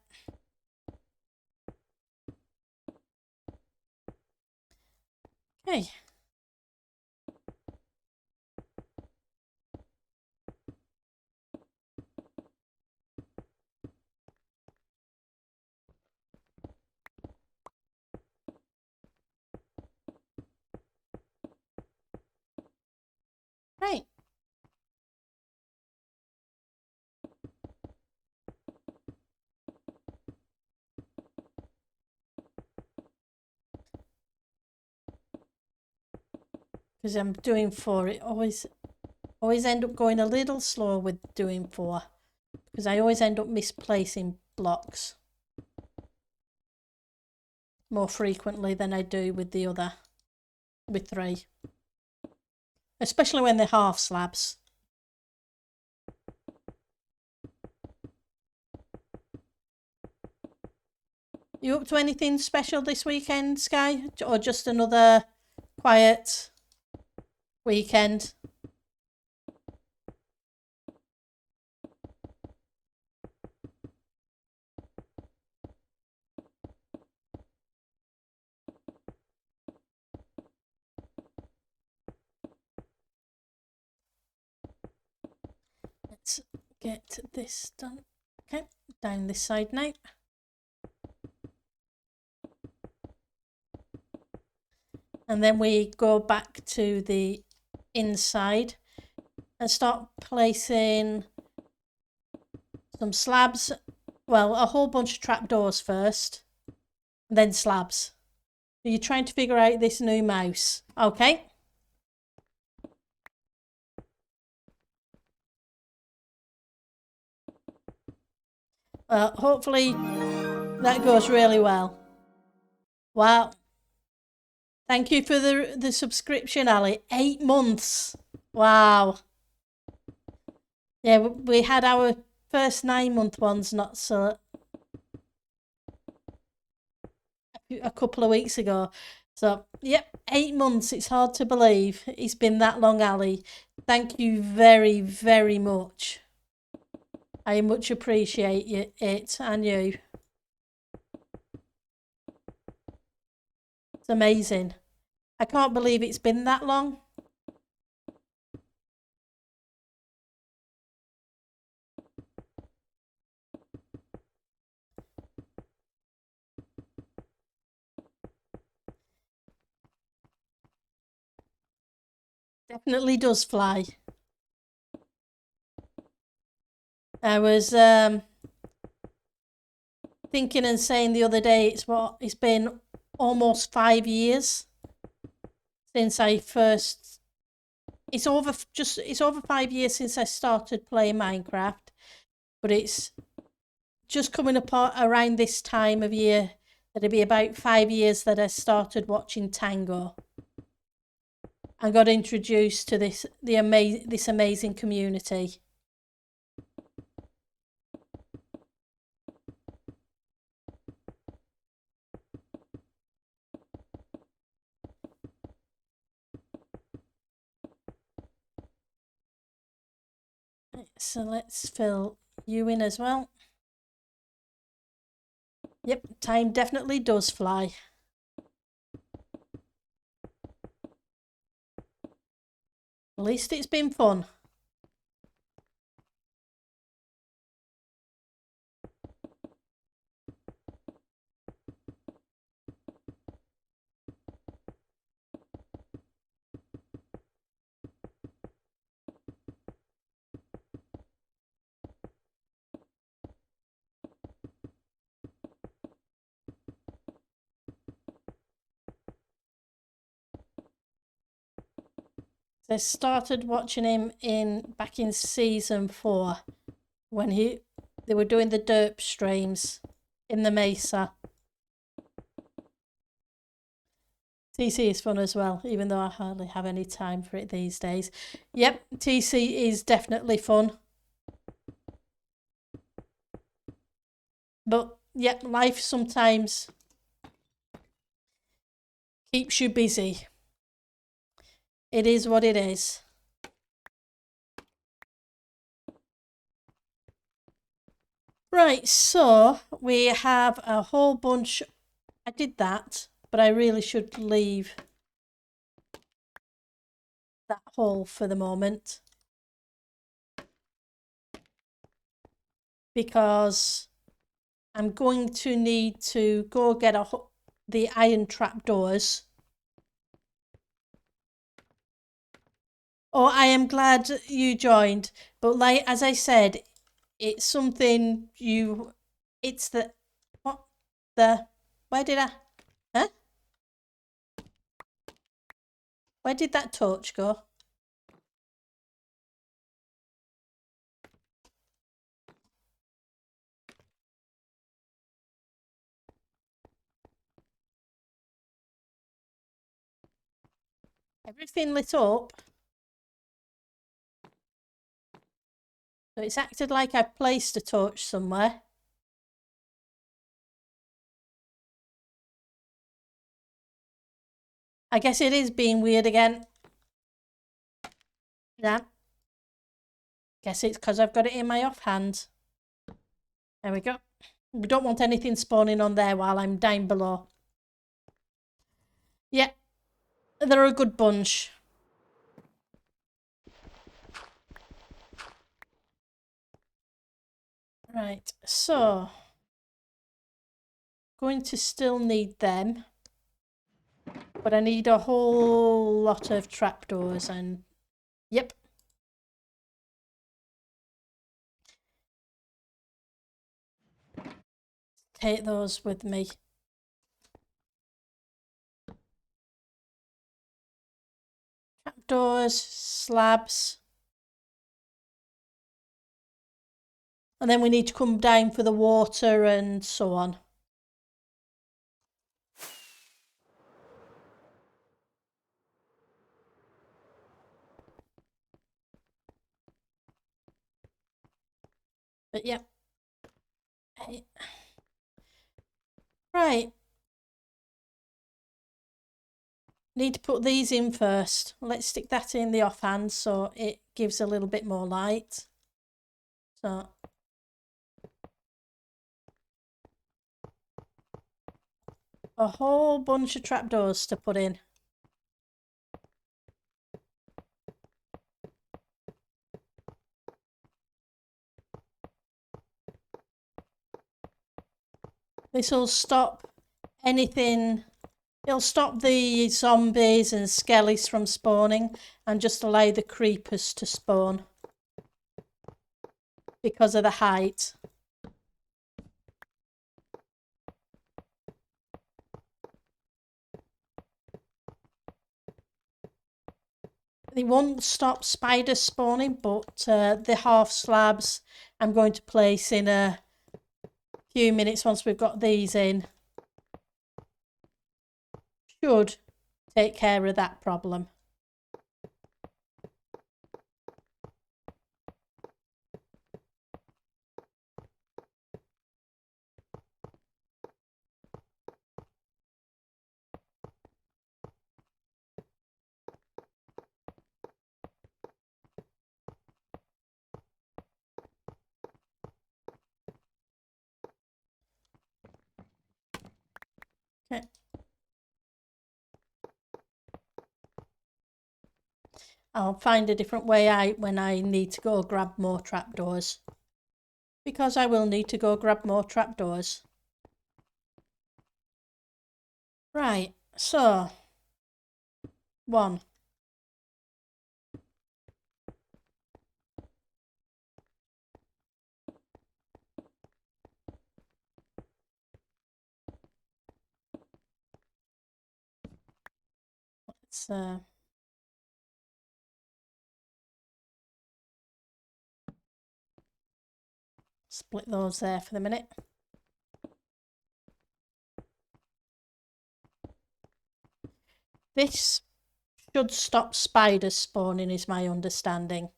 Okay. Right. Because I'm doing 4, it always end up going a little slower with doing 4, because I always end up misplacing blocks more frequently than I do with the other, with 3, especially when they're half slabs. You up to anything special this weekend, Sky, or just another quiet weekend? Let's get this done. Okay, down this side now. And then we go back to the inside and start placing some slabs. Well, a whole bunch of trapdoors first, then slabs. Are you trying to figure out this new mouse? Okay. Hopefully that goes really well. Wow. Thank you for the subscription, Ali. 8 months. Wow. Yeah, we had our first 9-month ones not so a couple of weeks ago. So, yep, 8 months. It's hard to believe it's been that long, Ali. Thank you very, very much. I much appreciate it and you. It's amazing. I can't believe it's been that long. Definitely does fly. I was thinking and saying the other day, it's been almost 5 years since I first. It's over 5 years since I started playing Minecraft, but it's just coming apart around this time of year. It'll be about 5 years that I started watching Tango and got introduced to this amazing community. So let's fill you in as well. Yep, time definitely does fly. At least it's been fun. I started watching him back in season 4 when they were doing the derp streams in the Mesa. TC is fun as well, even though I hardly have any time for it these days. Yep, TC is definitely fun. But yeah, life sometimes keeps you busy. It is what it is. Right, so we have a whole bunch. I did that, but I really should leave that hole for the moment, because I'm going to need to go get the iron trapdoors. Oh, I am glad you joined, but like as I said, it's something it's the what the where did I huh? Where did that torch go? Everything lit up. So it's acted like I've placed a torch somewhere. I guess it is being weird again. Yeah. Guess it's because I've got it in my offhand. There we go. We don't want anything spawning on there while I'm down below. Yeah, they're a good bunch. Right, so going to still need them, but I need a whole lot of trapdoors and yep. Take those with me. Trapdoors, slabs. And then we need to come down for the water and so on. But yeah. Right. Need to put these in first. Let's stick that in the offhand so it gives a little bit more light. So a whole bunch of trapdoors to put in. This will stop anything. It'll stop the zombies and skellies from spawning and just allow the creepers to spawn because of the height. They won't stop spiders spawning, but the half slabs I'm going to place in a few minutes once we've got these in should take care of that problem. Okay. I'll find a different way out when I need to go grab more trapdoors. Because I will need to go grab more trapdoors. Right, so 1. Let's split those there for the minute. This should stop spiders spawning, is my understanding.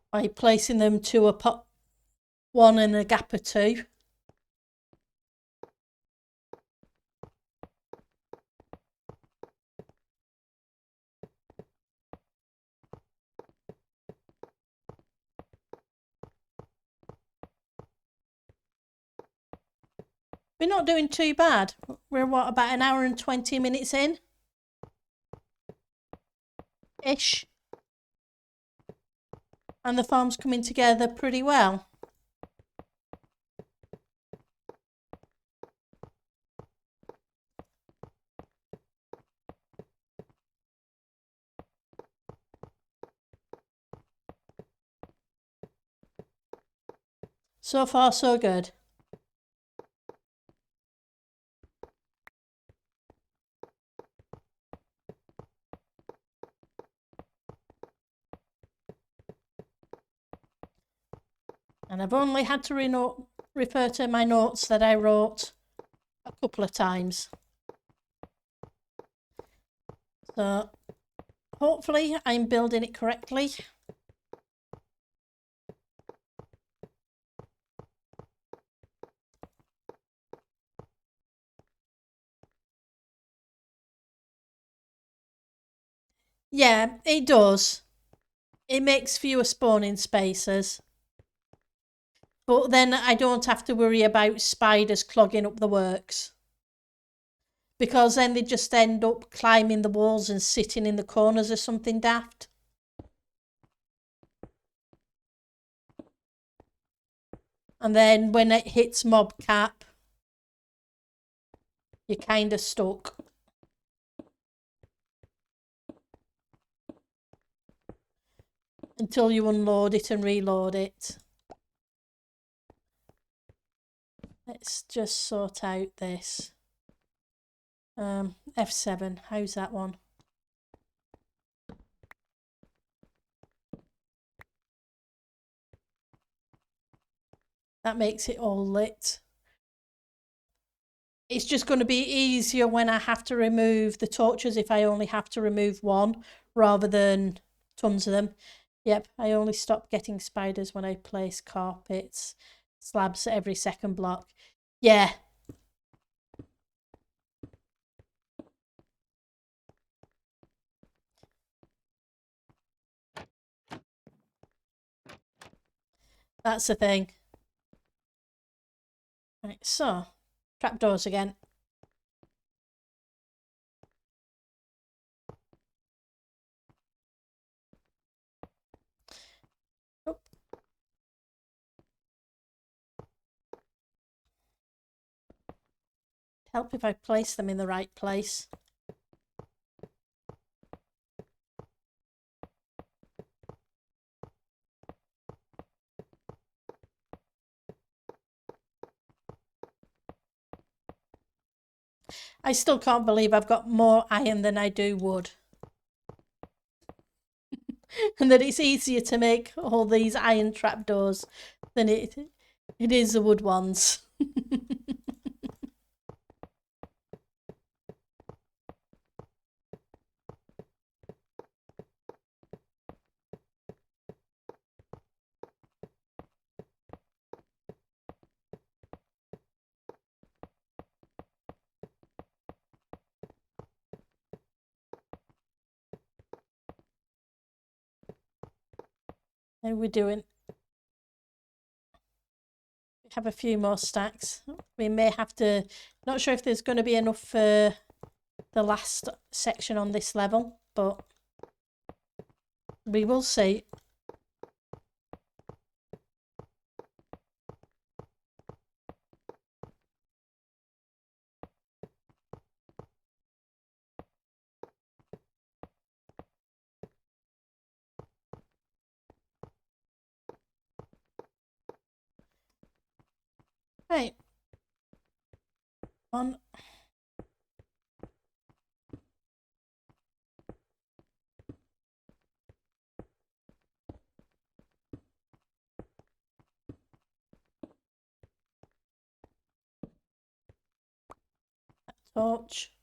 By placing them to a pot, one in a gap or two. We're not doing too bad. We're what, about an hour and 20 minutes in? Ish. And the farm's coming together pretty well. So far, so good. And I've only had to refer to my notes that I wrote a couple of times. So hopefully I'm building it correctly. Yeah, it does. It makes fewer spawning spaces. But then I don't have to worry about spiders clogging up the works. Because then they just end up climbing the walls and sitting in the corners or something daft. And then when it hits mob cap, you're kind of stuck. Until you unload it and reload it. Let's just sort out this. F7, how's that one? That makes it all lit. It's just going to be easier when I have to remove the torches if I only have to remove one rather than tons of them. Yep, I only stop getting spiders when I place carpets, slabs every second block. Yeah. That's the thing. Right, so trapdoors again. Oh. Help if I place them in the right place. I still can't believe I've got more iron than I do wood. And that it's easier to make all these iron trapdoors than it is the wood ones. How are we doing? We have a few more stacks. We may have to, not sure if there's going to be enough for the last section on this level, but we will see. Right. On. Torch.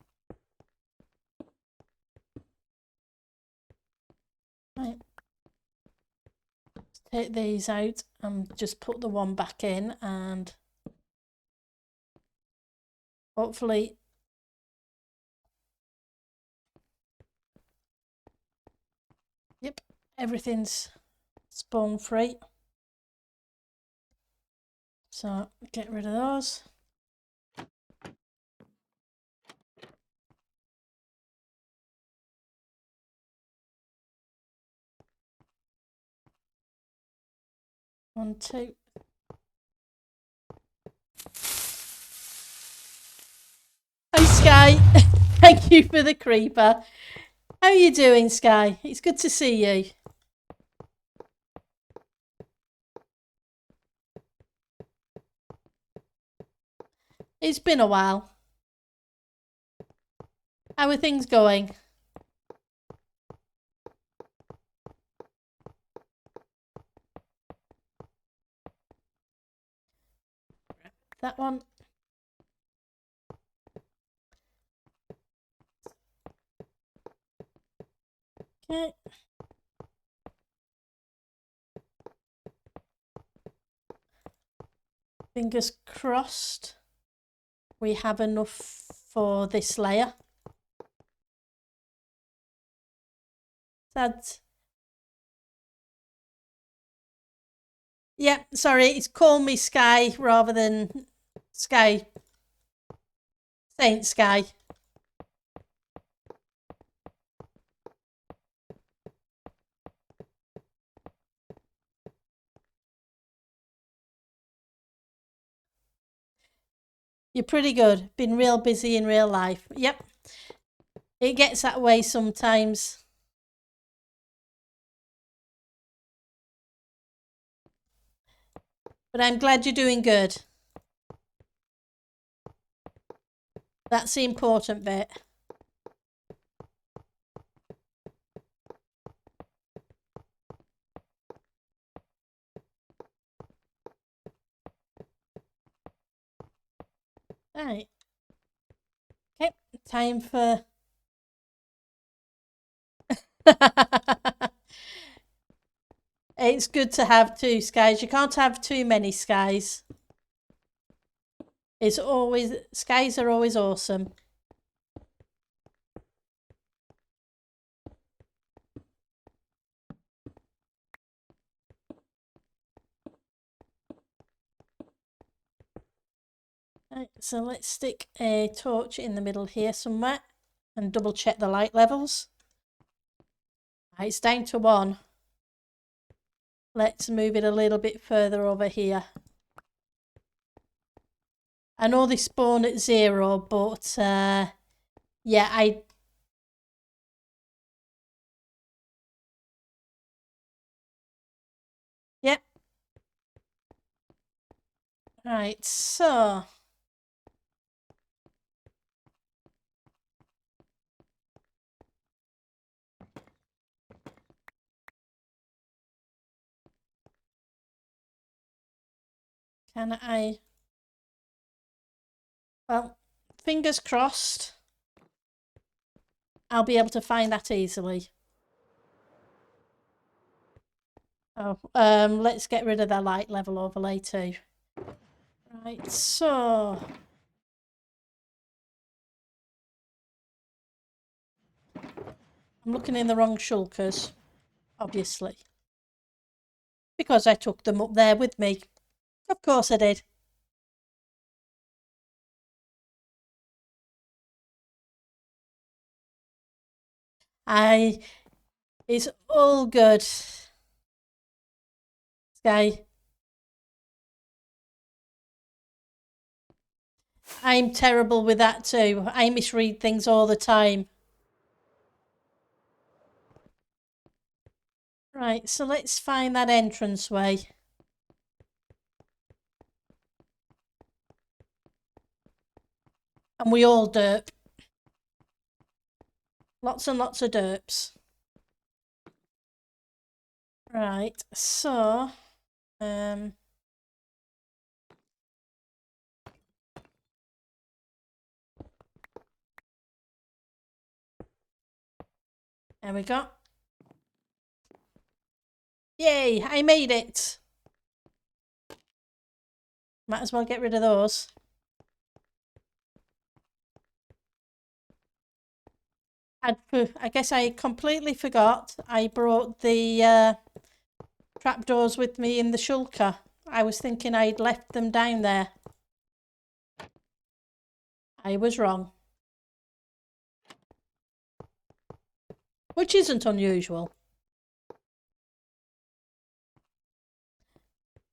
Right. Let's take these out and just put the one back in, and hopefully yep, everything's spawn free. So get rid of those. One, two. Hi Sky. Thank you for the creeper. How are you doing, Sky? It's good to see you. It's been a while. How are things going? That one. Okay. Fingers crossed we have enough for this layer. That's. Yeah, sorry, it's call me Sky rather than Sky. Saint Sky. You're pretty good. Been real busy in real life. Yep. It gets that way sometimes. But I'm glad you're doing good. That's the important bit. Right. Okay, time for... It's good to have two skies. You can't have too many skies. It's always... Skies are always awesome. So let's stick a torch in the middle here somewhere and double check the light levels. Right, it's down to 1. Let's move it a little bit further over here. I know they spawn at 0, but yeah, Yep. Right, so can I... Well, fingers crossed I'll be able to find that easily. Oh, let's get rid of the light level overlay too. Right, so I'm looking in the wrong shulkers, obviously, because I took them up there with me. Of course I did. It's all good. Sky. I'm terrible with that too. I misread things all the time. Right, so let's find that entranceway. And we all derp. Lots and lots of derps. Right, so there we go. Yay, I made it. Might as well get rid of those. I guess I completely forgot I brought the trapdoors with me in the shulker. I was thinking I'd left them down there. I was wrong. Which isn't unusual.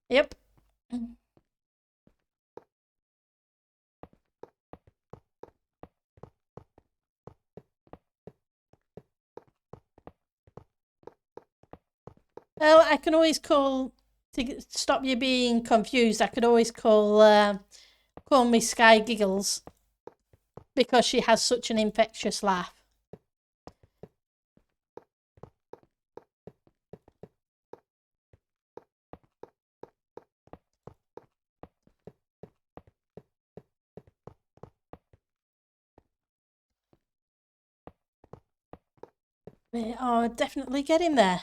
Yep. Well, I can always call, to stop you being confused, I could always call me Sky Giggles because she has such an infectious laugh. We are definitely getting there.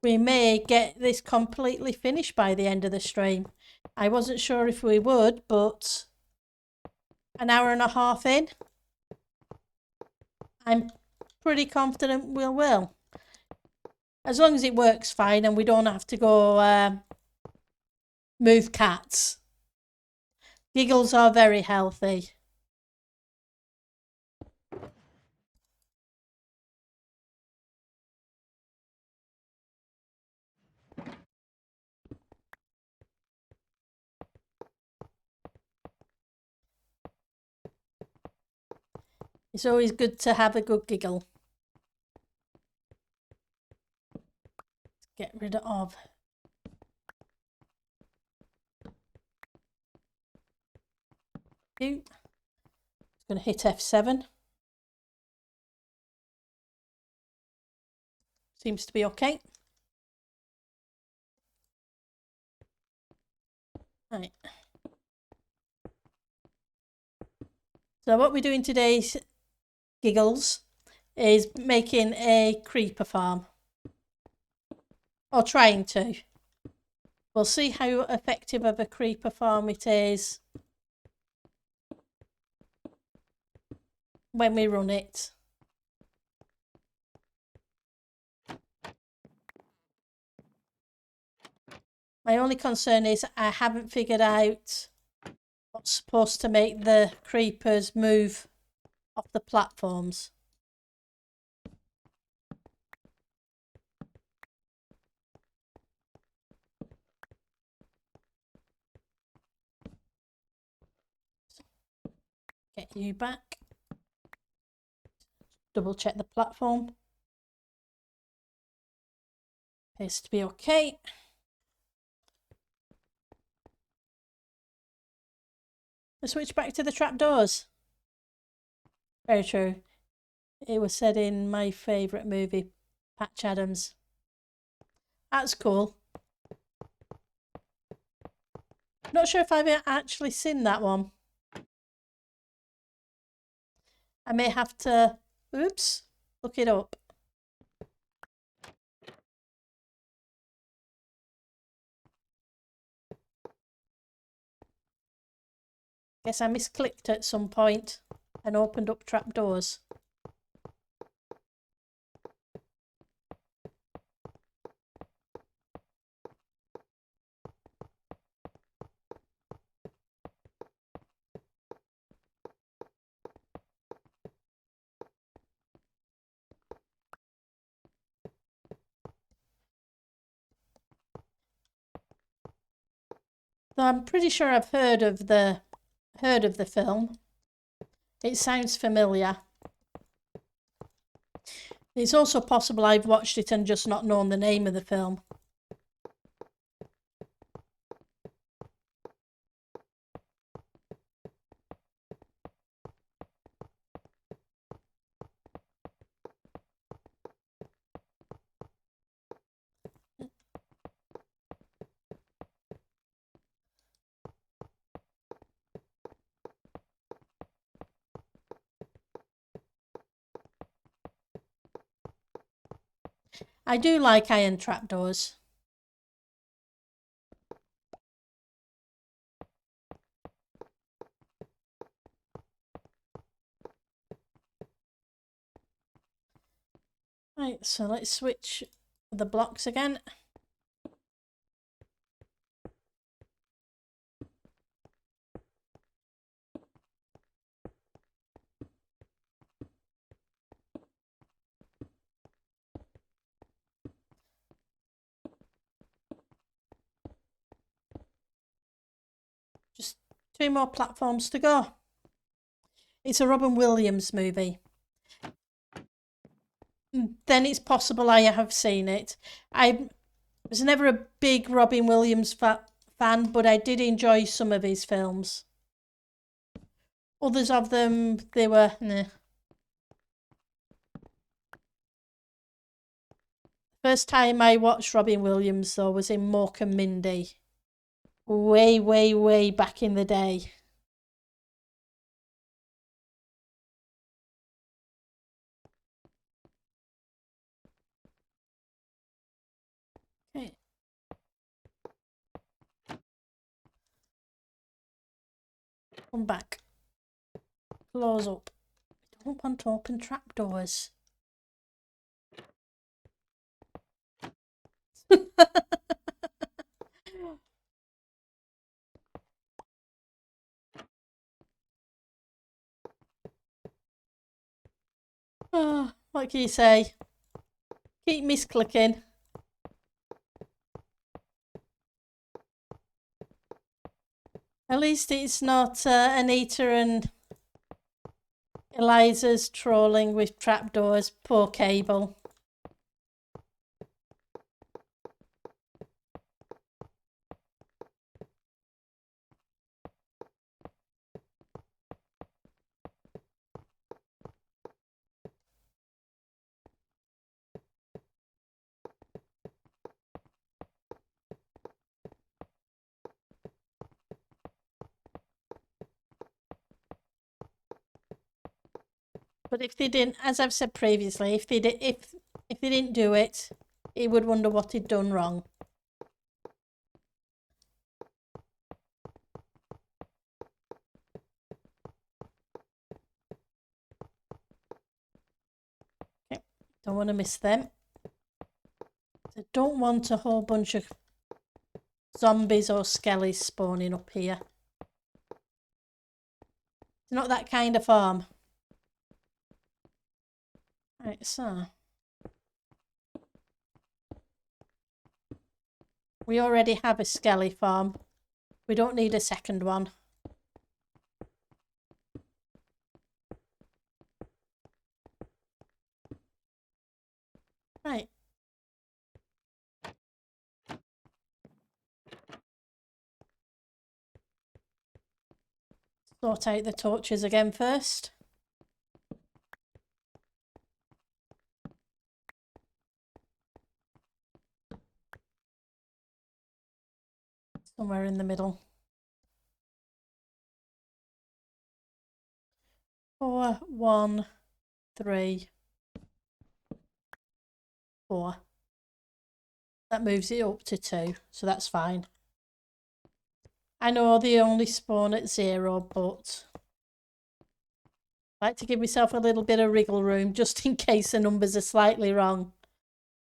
We may get this completely finished by the end of the stream. I wasn't sure if we would, but an hour and a half in, I'm pretty confident we will. As long as it works fine and we don't have to go move cats. Giggles are very healthy. It's always good to have a good giggle. Get rid of. It's going to hit F7. Seems to be okay. Right. So what we're doing today, Giggles, is making a creeper farm. Or trying to. We'll see how effective of a creeper farm it is when we run it. My only concern is I haven't figured out what's supposed to make the creepers move off the platforms. Get you back. Double check the platform. Appears to be okay. Let's switch back to the trapdoors. Very true. It was said in my favourite movie, Patch Adams. That's cool. Not sure if I've actually seen that one. I may have to, oops, look it up. Guess I misclicked at some point and opened up trapdoors. Though I'm pretty sure I've heard of the film. It sounds familiar. It's also possible I've watched it and just not known the name of the film. I do like iron trapdoors. Right, so let's switch the blocks again. Just 2 more platforms to go. It's a Robin Williams movie. Then it's possible I have seen it. I was never a big Robin Williams fan, but I did enjoy some of his films. Others of them, they were, nah. First time I watched Robin Williams, though, was in Mork and Mindy. Way, way, way back in the day. Okay. Come back. Close up. I don't want to open trapdoors. Oh, what can you say? Keep misclicking. At least it's not Anita and Eliza's trolling with trapdoors. Poor Cable. But if they didn't, as I've said previously, if they didn't do it, he would wonder what he'd done wrong. Okay, don't want to miss them. I don't want a whole bunch of zombies or skellies spawning up here. It's not that kind of farm. Right, so we already have a skelly farm. We don't need a second one. Right. Sort out the torches again first. Somewhere in the middle. 4, 1, 3, 4. That moves it up to 2, so that's fine. I know they only spawn at 0, but I like to give myself a little bit of wriggle room just in case the numbers are slightly wrong.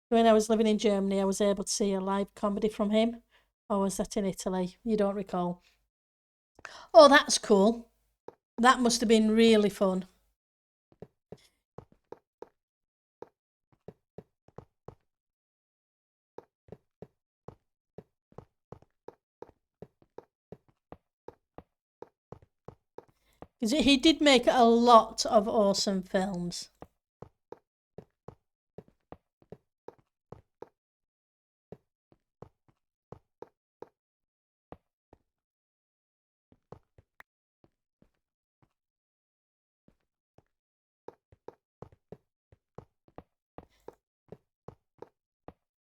When I was living in Germany, I was able to see a live comedy from him. Or was that in Italy? You don't recall. Oh, that's cool. That must have been really fun. Because he did make a lot of awesome films.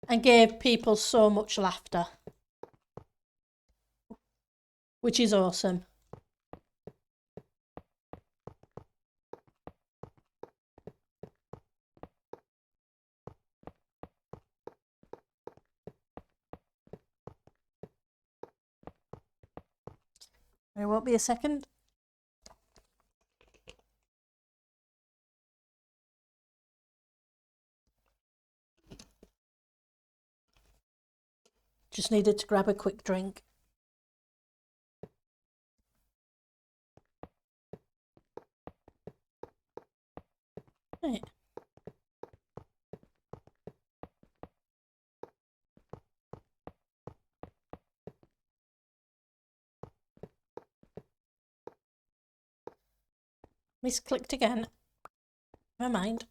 And gave people so much laughter. Which is awesome. There won't be a second. Just needed to grab a quick drink. Right. Misclicked again. Never mind.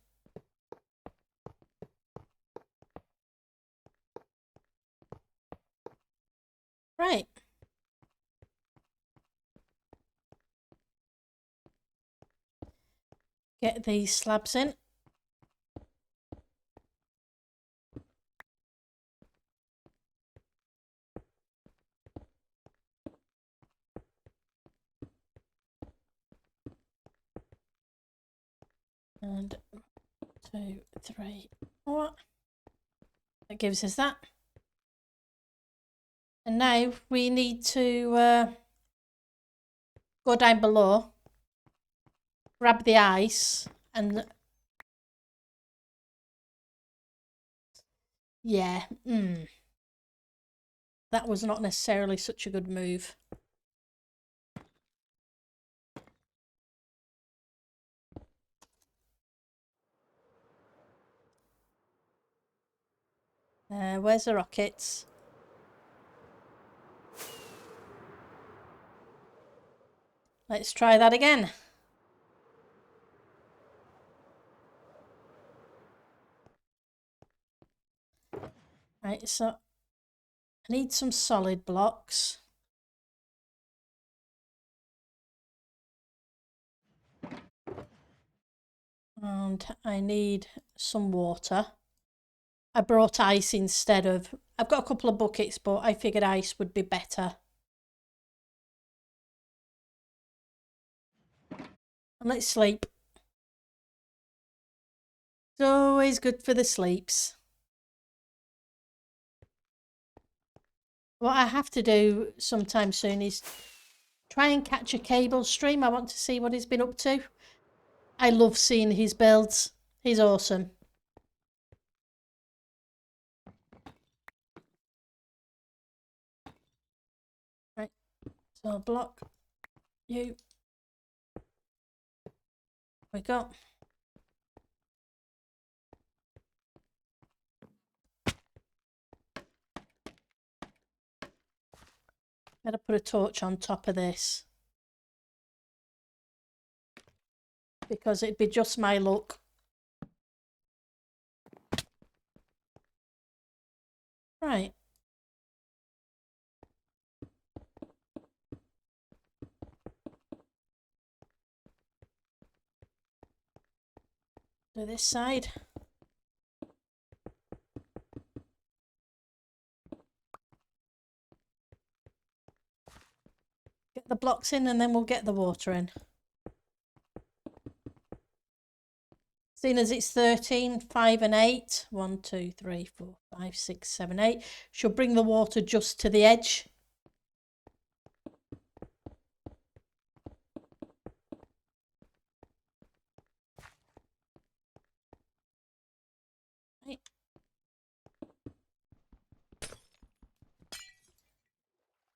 Right. Get these slabs in. And 2, 3, 4. That gives us that. And now we need to go down below, grab the ice, and yeah, that was not necessarily such a good move. Where's the rockets? Let's try that again. Right, so I need some solid blocks. And I need some water. I brought ice instead of... I've got a couple of buckets, but I figured ice would be better. And let's sleep. It's always good for the sleeps. What I have to do sometime soon is try and catch a cable stream. I want to see what he's been up to. I love seeing his builds. He's awesome. So block you. We got. Better put a torch on top of this, because it'd be just my luck. Right. Do this side. Get the blocks in and then we'll get the water in. Seeing as it's 13, 5 and 8. 1, 2, 3, 4, 5, 6, 7, 8. She'll bring the water just to the edge. Right.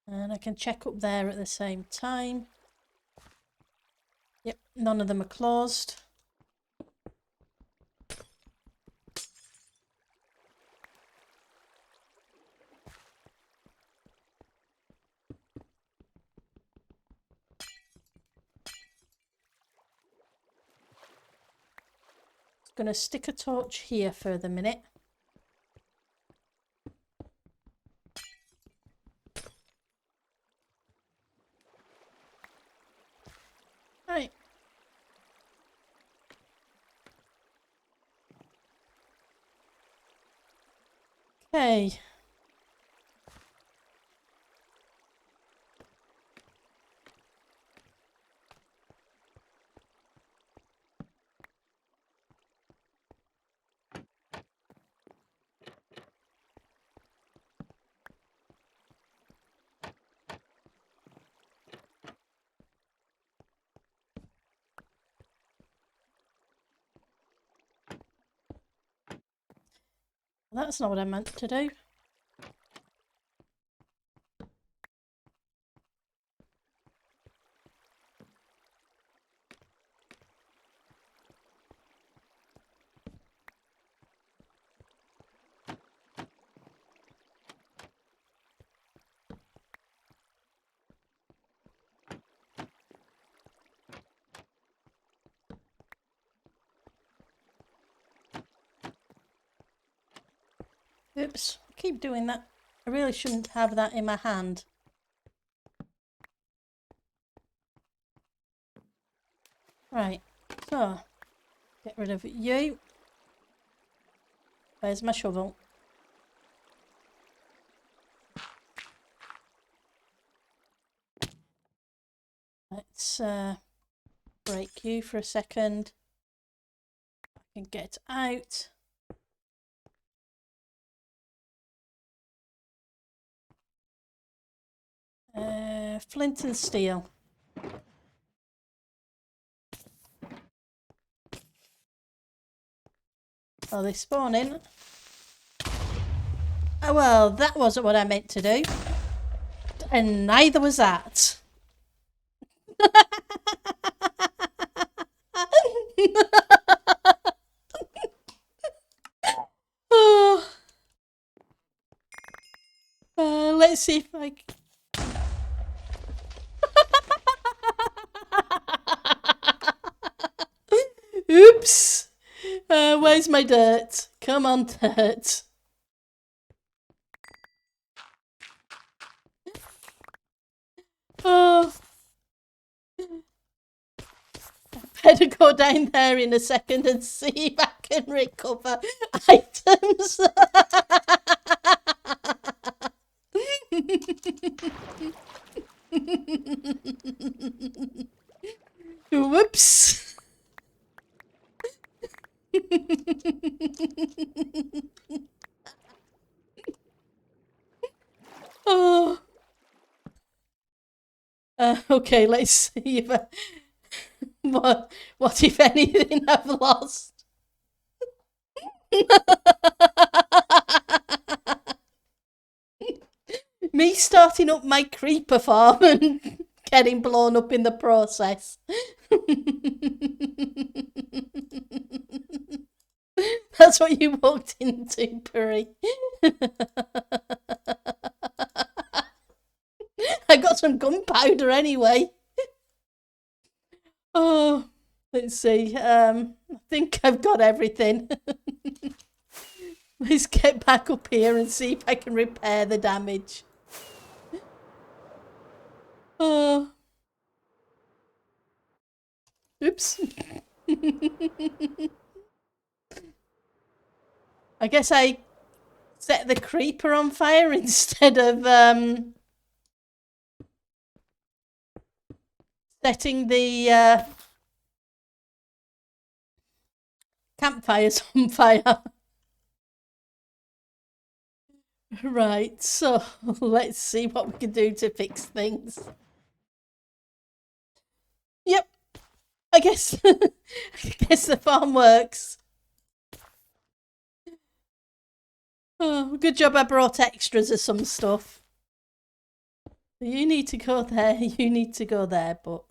And I can check up there at the same time. Yep, none of them are closed. Going to stick a torch here for the minute. Right. Okay. That's not what I meant to do. Oops, I keep doing that. I really shouldn't have that in my hand. Right, so get rid of you. Where's my shovel? Let's break you for a second. I can get out. Flint and steel. Oh, they spawn in. Oh, well, that wasn't what I meant to do. And neither was that. Oh. Let's see if I can... Oops. Where's my dirt? Come on, dirt. Oh. Better go down there in a second and see if I can recover items. Whoops. Oh. Okay, let's see if what if anything I've lost. Me starting up my creeper farm and getting blown up in the process. That's what you walked into, Puri. I got some gunpowder anyway. Oh, let's see. I think I've got everything. Let's get back up here and see if I can repair the damage. Oh. Oops. I guess I set the creeper on fire instead of setting the campfires on fire. Right, so let's see what we can do to fix things. Yep, I guess the farm works. Oh, good job I brought extras of some stuff. You need to go there, you need to go there, but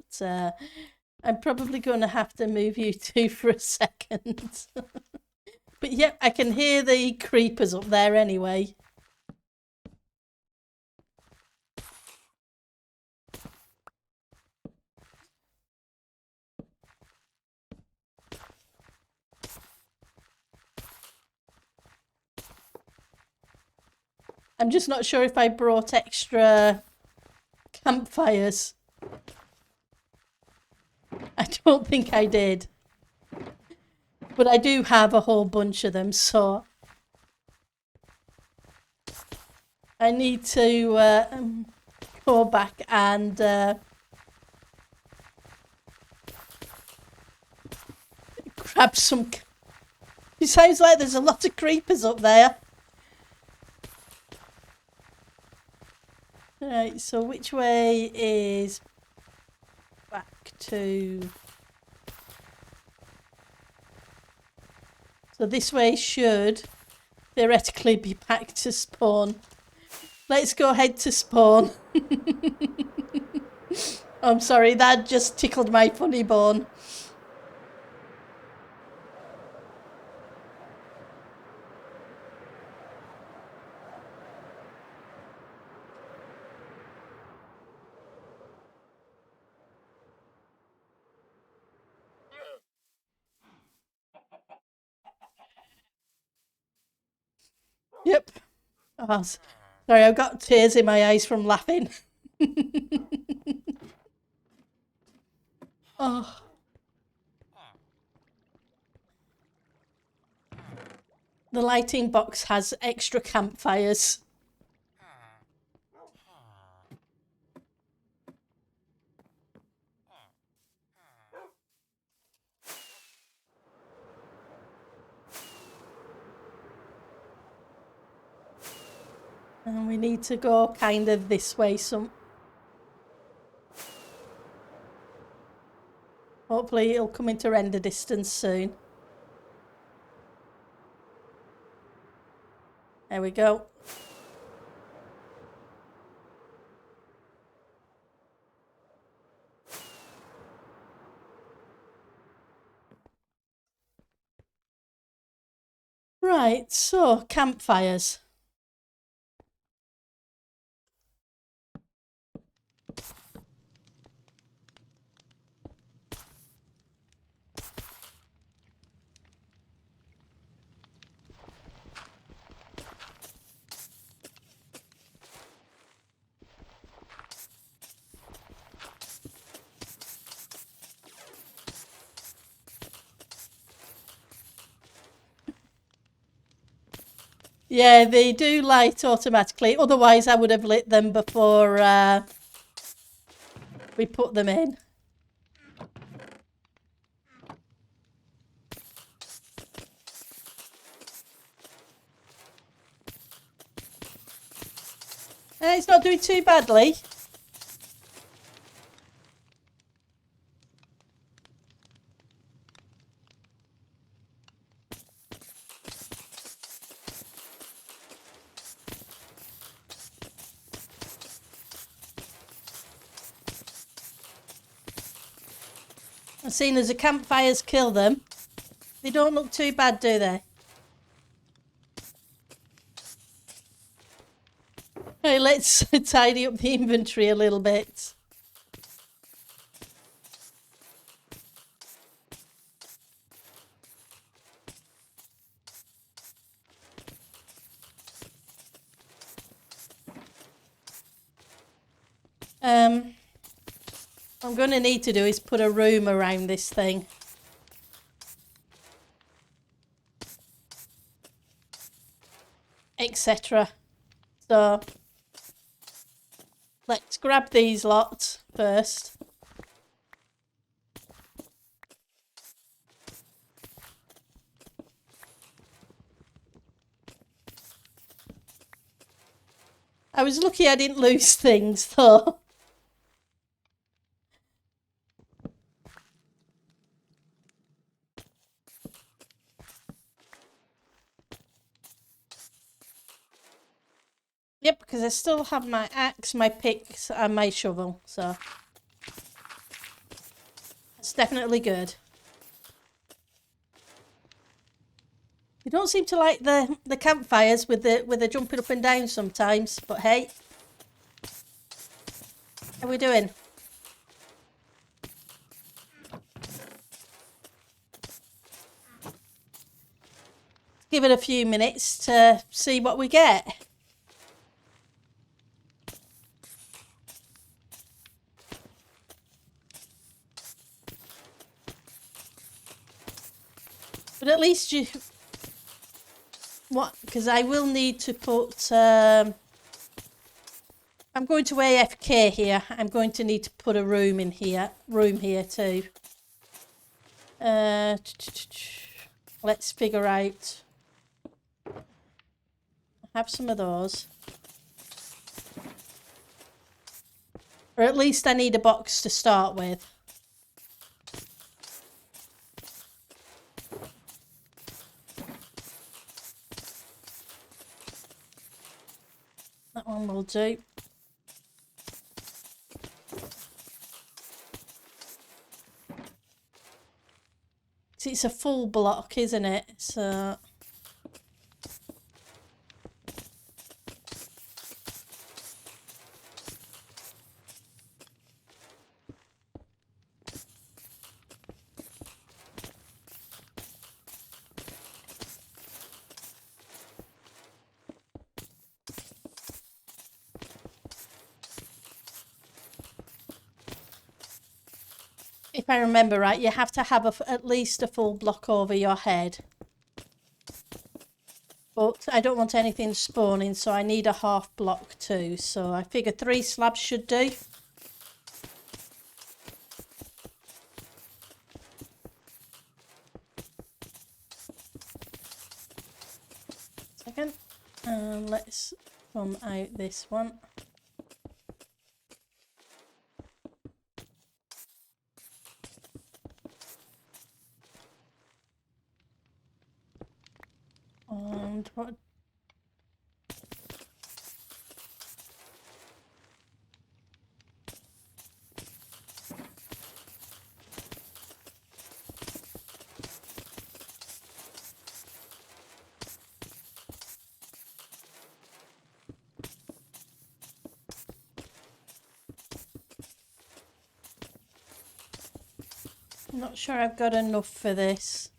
I'm probably going to have to move you two for a second. But yep, I can hear the creepers up there anyway. I'm just not sure if I brought extra campfires. I don't think I did. But I do have a whole bunch of them, so I need to go back and grab some. It sounds like there's a lot of creepers up there. Right, so which way is back to... So this way should theoretically be back to spawn. Let's go head to spawn. I'm sorry, that just tickled my funny bone. Yep. Oh, sorry, I've got tears in my eyes from laughing. Oh. The lighting box has extra campfires. And we need to go kind of this way some. Hopefully it'll come into render distance soon. There we go. Right, so campfires. Yeah, they do light automatically. Otherwise, I would have lit them before we put them in. It's not doing too badly. And seeing as the campfires kill them, they don't look too bad, do they? Right, let's tidy up the inventory a little bit. What I'm going to need to do is put a room around this thing. Etc. So let's grab these lots first. I was lucky I didn't lose things though. Yep, because I still have my axe, my picks and my shovel, so it's definitely good. You don't seem to like the campfires with the jumping up and down sometimes, but hey. How are we doing? Give it a few minutes to see what we get. But at least you... What? Because I will need to put... I'm going to AFK here. I'm going to need to put a room in here. Room here too. Let's figure out... Have some of those. Or at least I need a box to start with. That one will do. It's a full block, isn't it? So... If I remember right, you have to have at least a full block over your head. But I don't want anything spawning, so I need a half block too. So I figure 3 slabs should do. Second. Let's come out this one. And what? I'm not sure I've got enough for this.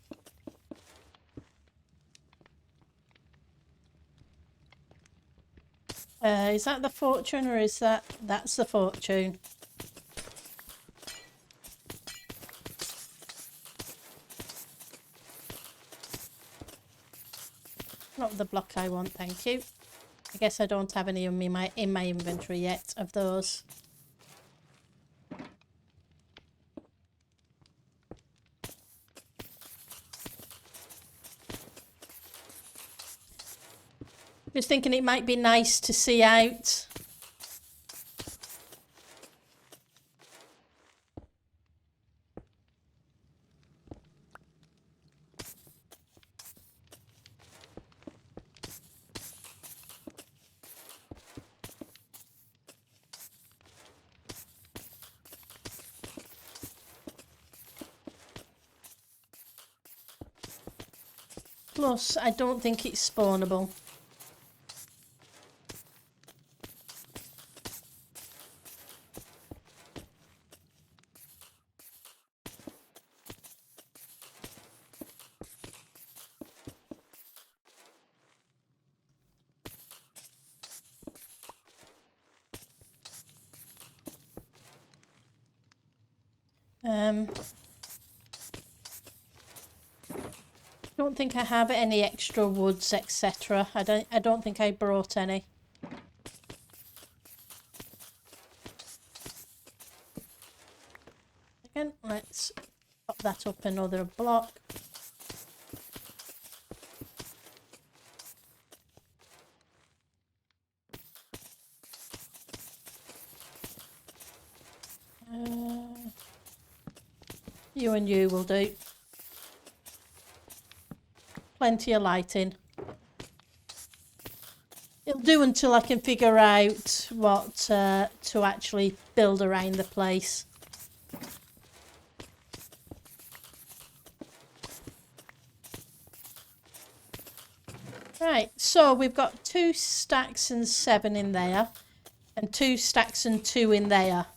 Is that the fortune or is that's the fortune? Not the block I want, thank you. I guess I don't have any in my inventory yet of those. Just thinking it might be nice to see out. Plus, I don't think it's spawnable. Don't think I have any extra woods, etc. I don't think I brought any. Again, let's pop that up another block. You and you will do. Plenty of lighting. It'll do until I can figure out what to actually build around the place. Right, so we've got 2 stacks and 7 in there, and 2 stacks and 2 in there,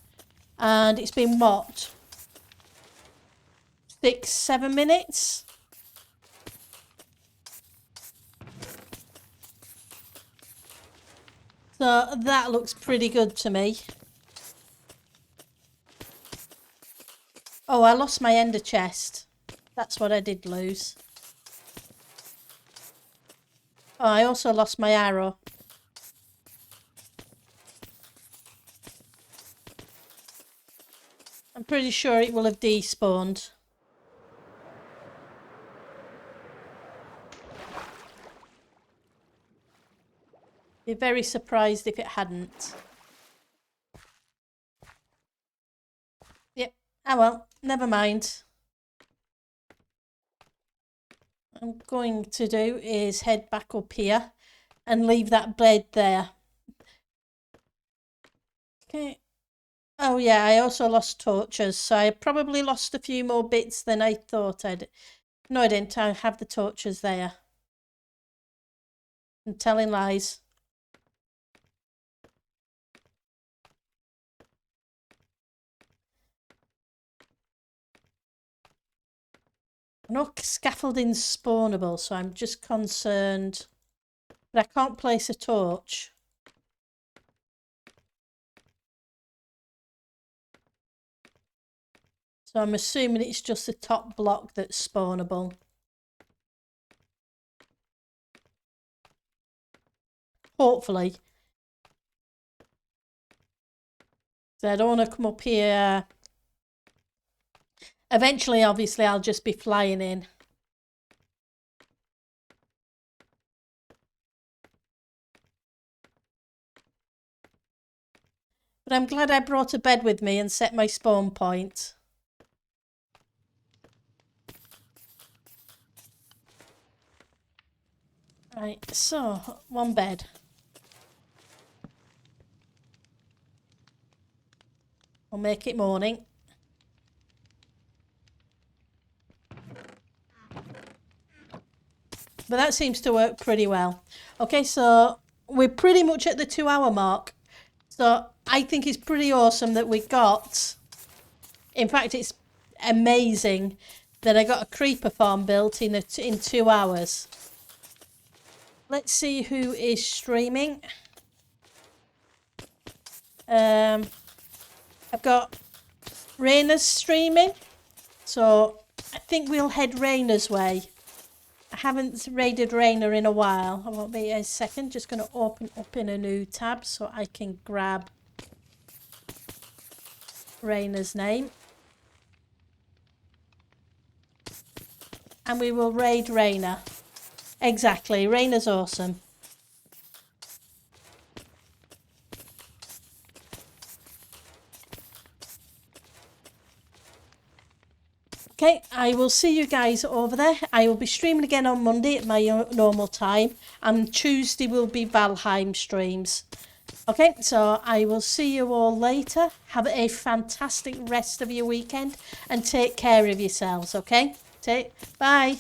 and it's been what, 6-7 minutes? So that looks pretty good to me. Oh, I lost my ender chest. That's what I did lose. Oh, I also lost my arrow. I'm pretty sure it will have despawned. Be very surprised if it hadn't. Yep. Ah well, never mind. What I'm going to do is head back up here and leave that bed there. Okay. Oh yeah, I also lost torches, so I probably lost a few more bits than I thought I'd. No, I didn't. I have the torches there. I'm telling lies. No scaffolding's spawnable, so I'm just concerned. But I can't place a torch. So I'm assuming it's just the top block that's spawnable. Hopefully. So I don't want to come up here. Eventually, obviously, I'll just be flying in. But I'm glad I brought a bed with me and set my spawn point. Right, so 1 bed. We'll make it morning. But that seems to work pretty well. Okay, so we're pretty much at the 2-hour mark. So I think it's pretty awesome that we got... In fact, it's amazing that I got a creeper farm built in 2 hours. Let's see who is streaming. I've got Raina's streaming. So I think we'll head Raina's way. I haven't raided Raina in a while. I won't be a second. Just going to open up in a new tab so I can grab Raina's name. And we will raid Raina. Exactly. Raina's awesome. Okay, I will see you guys over there. I will be streaming again on Monday at my normal time. And Tuesday will be Valheim streams. Okay, so I will see you all later. Have a fantastic rest of your weekend. And take care of yourselves, okay? Bye.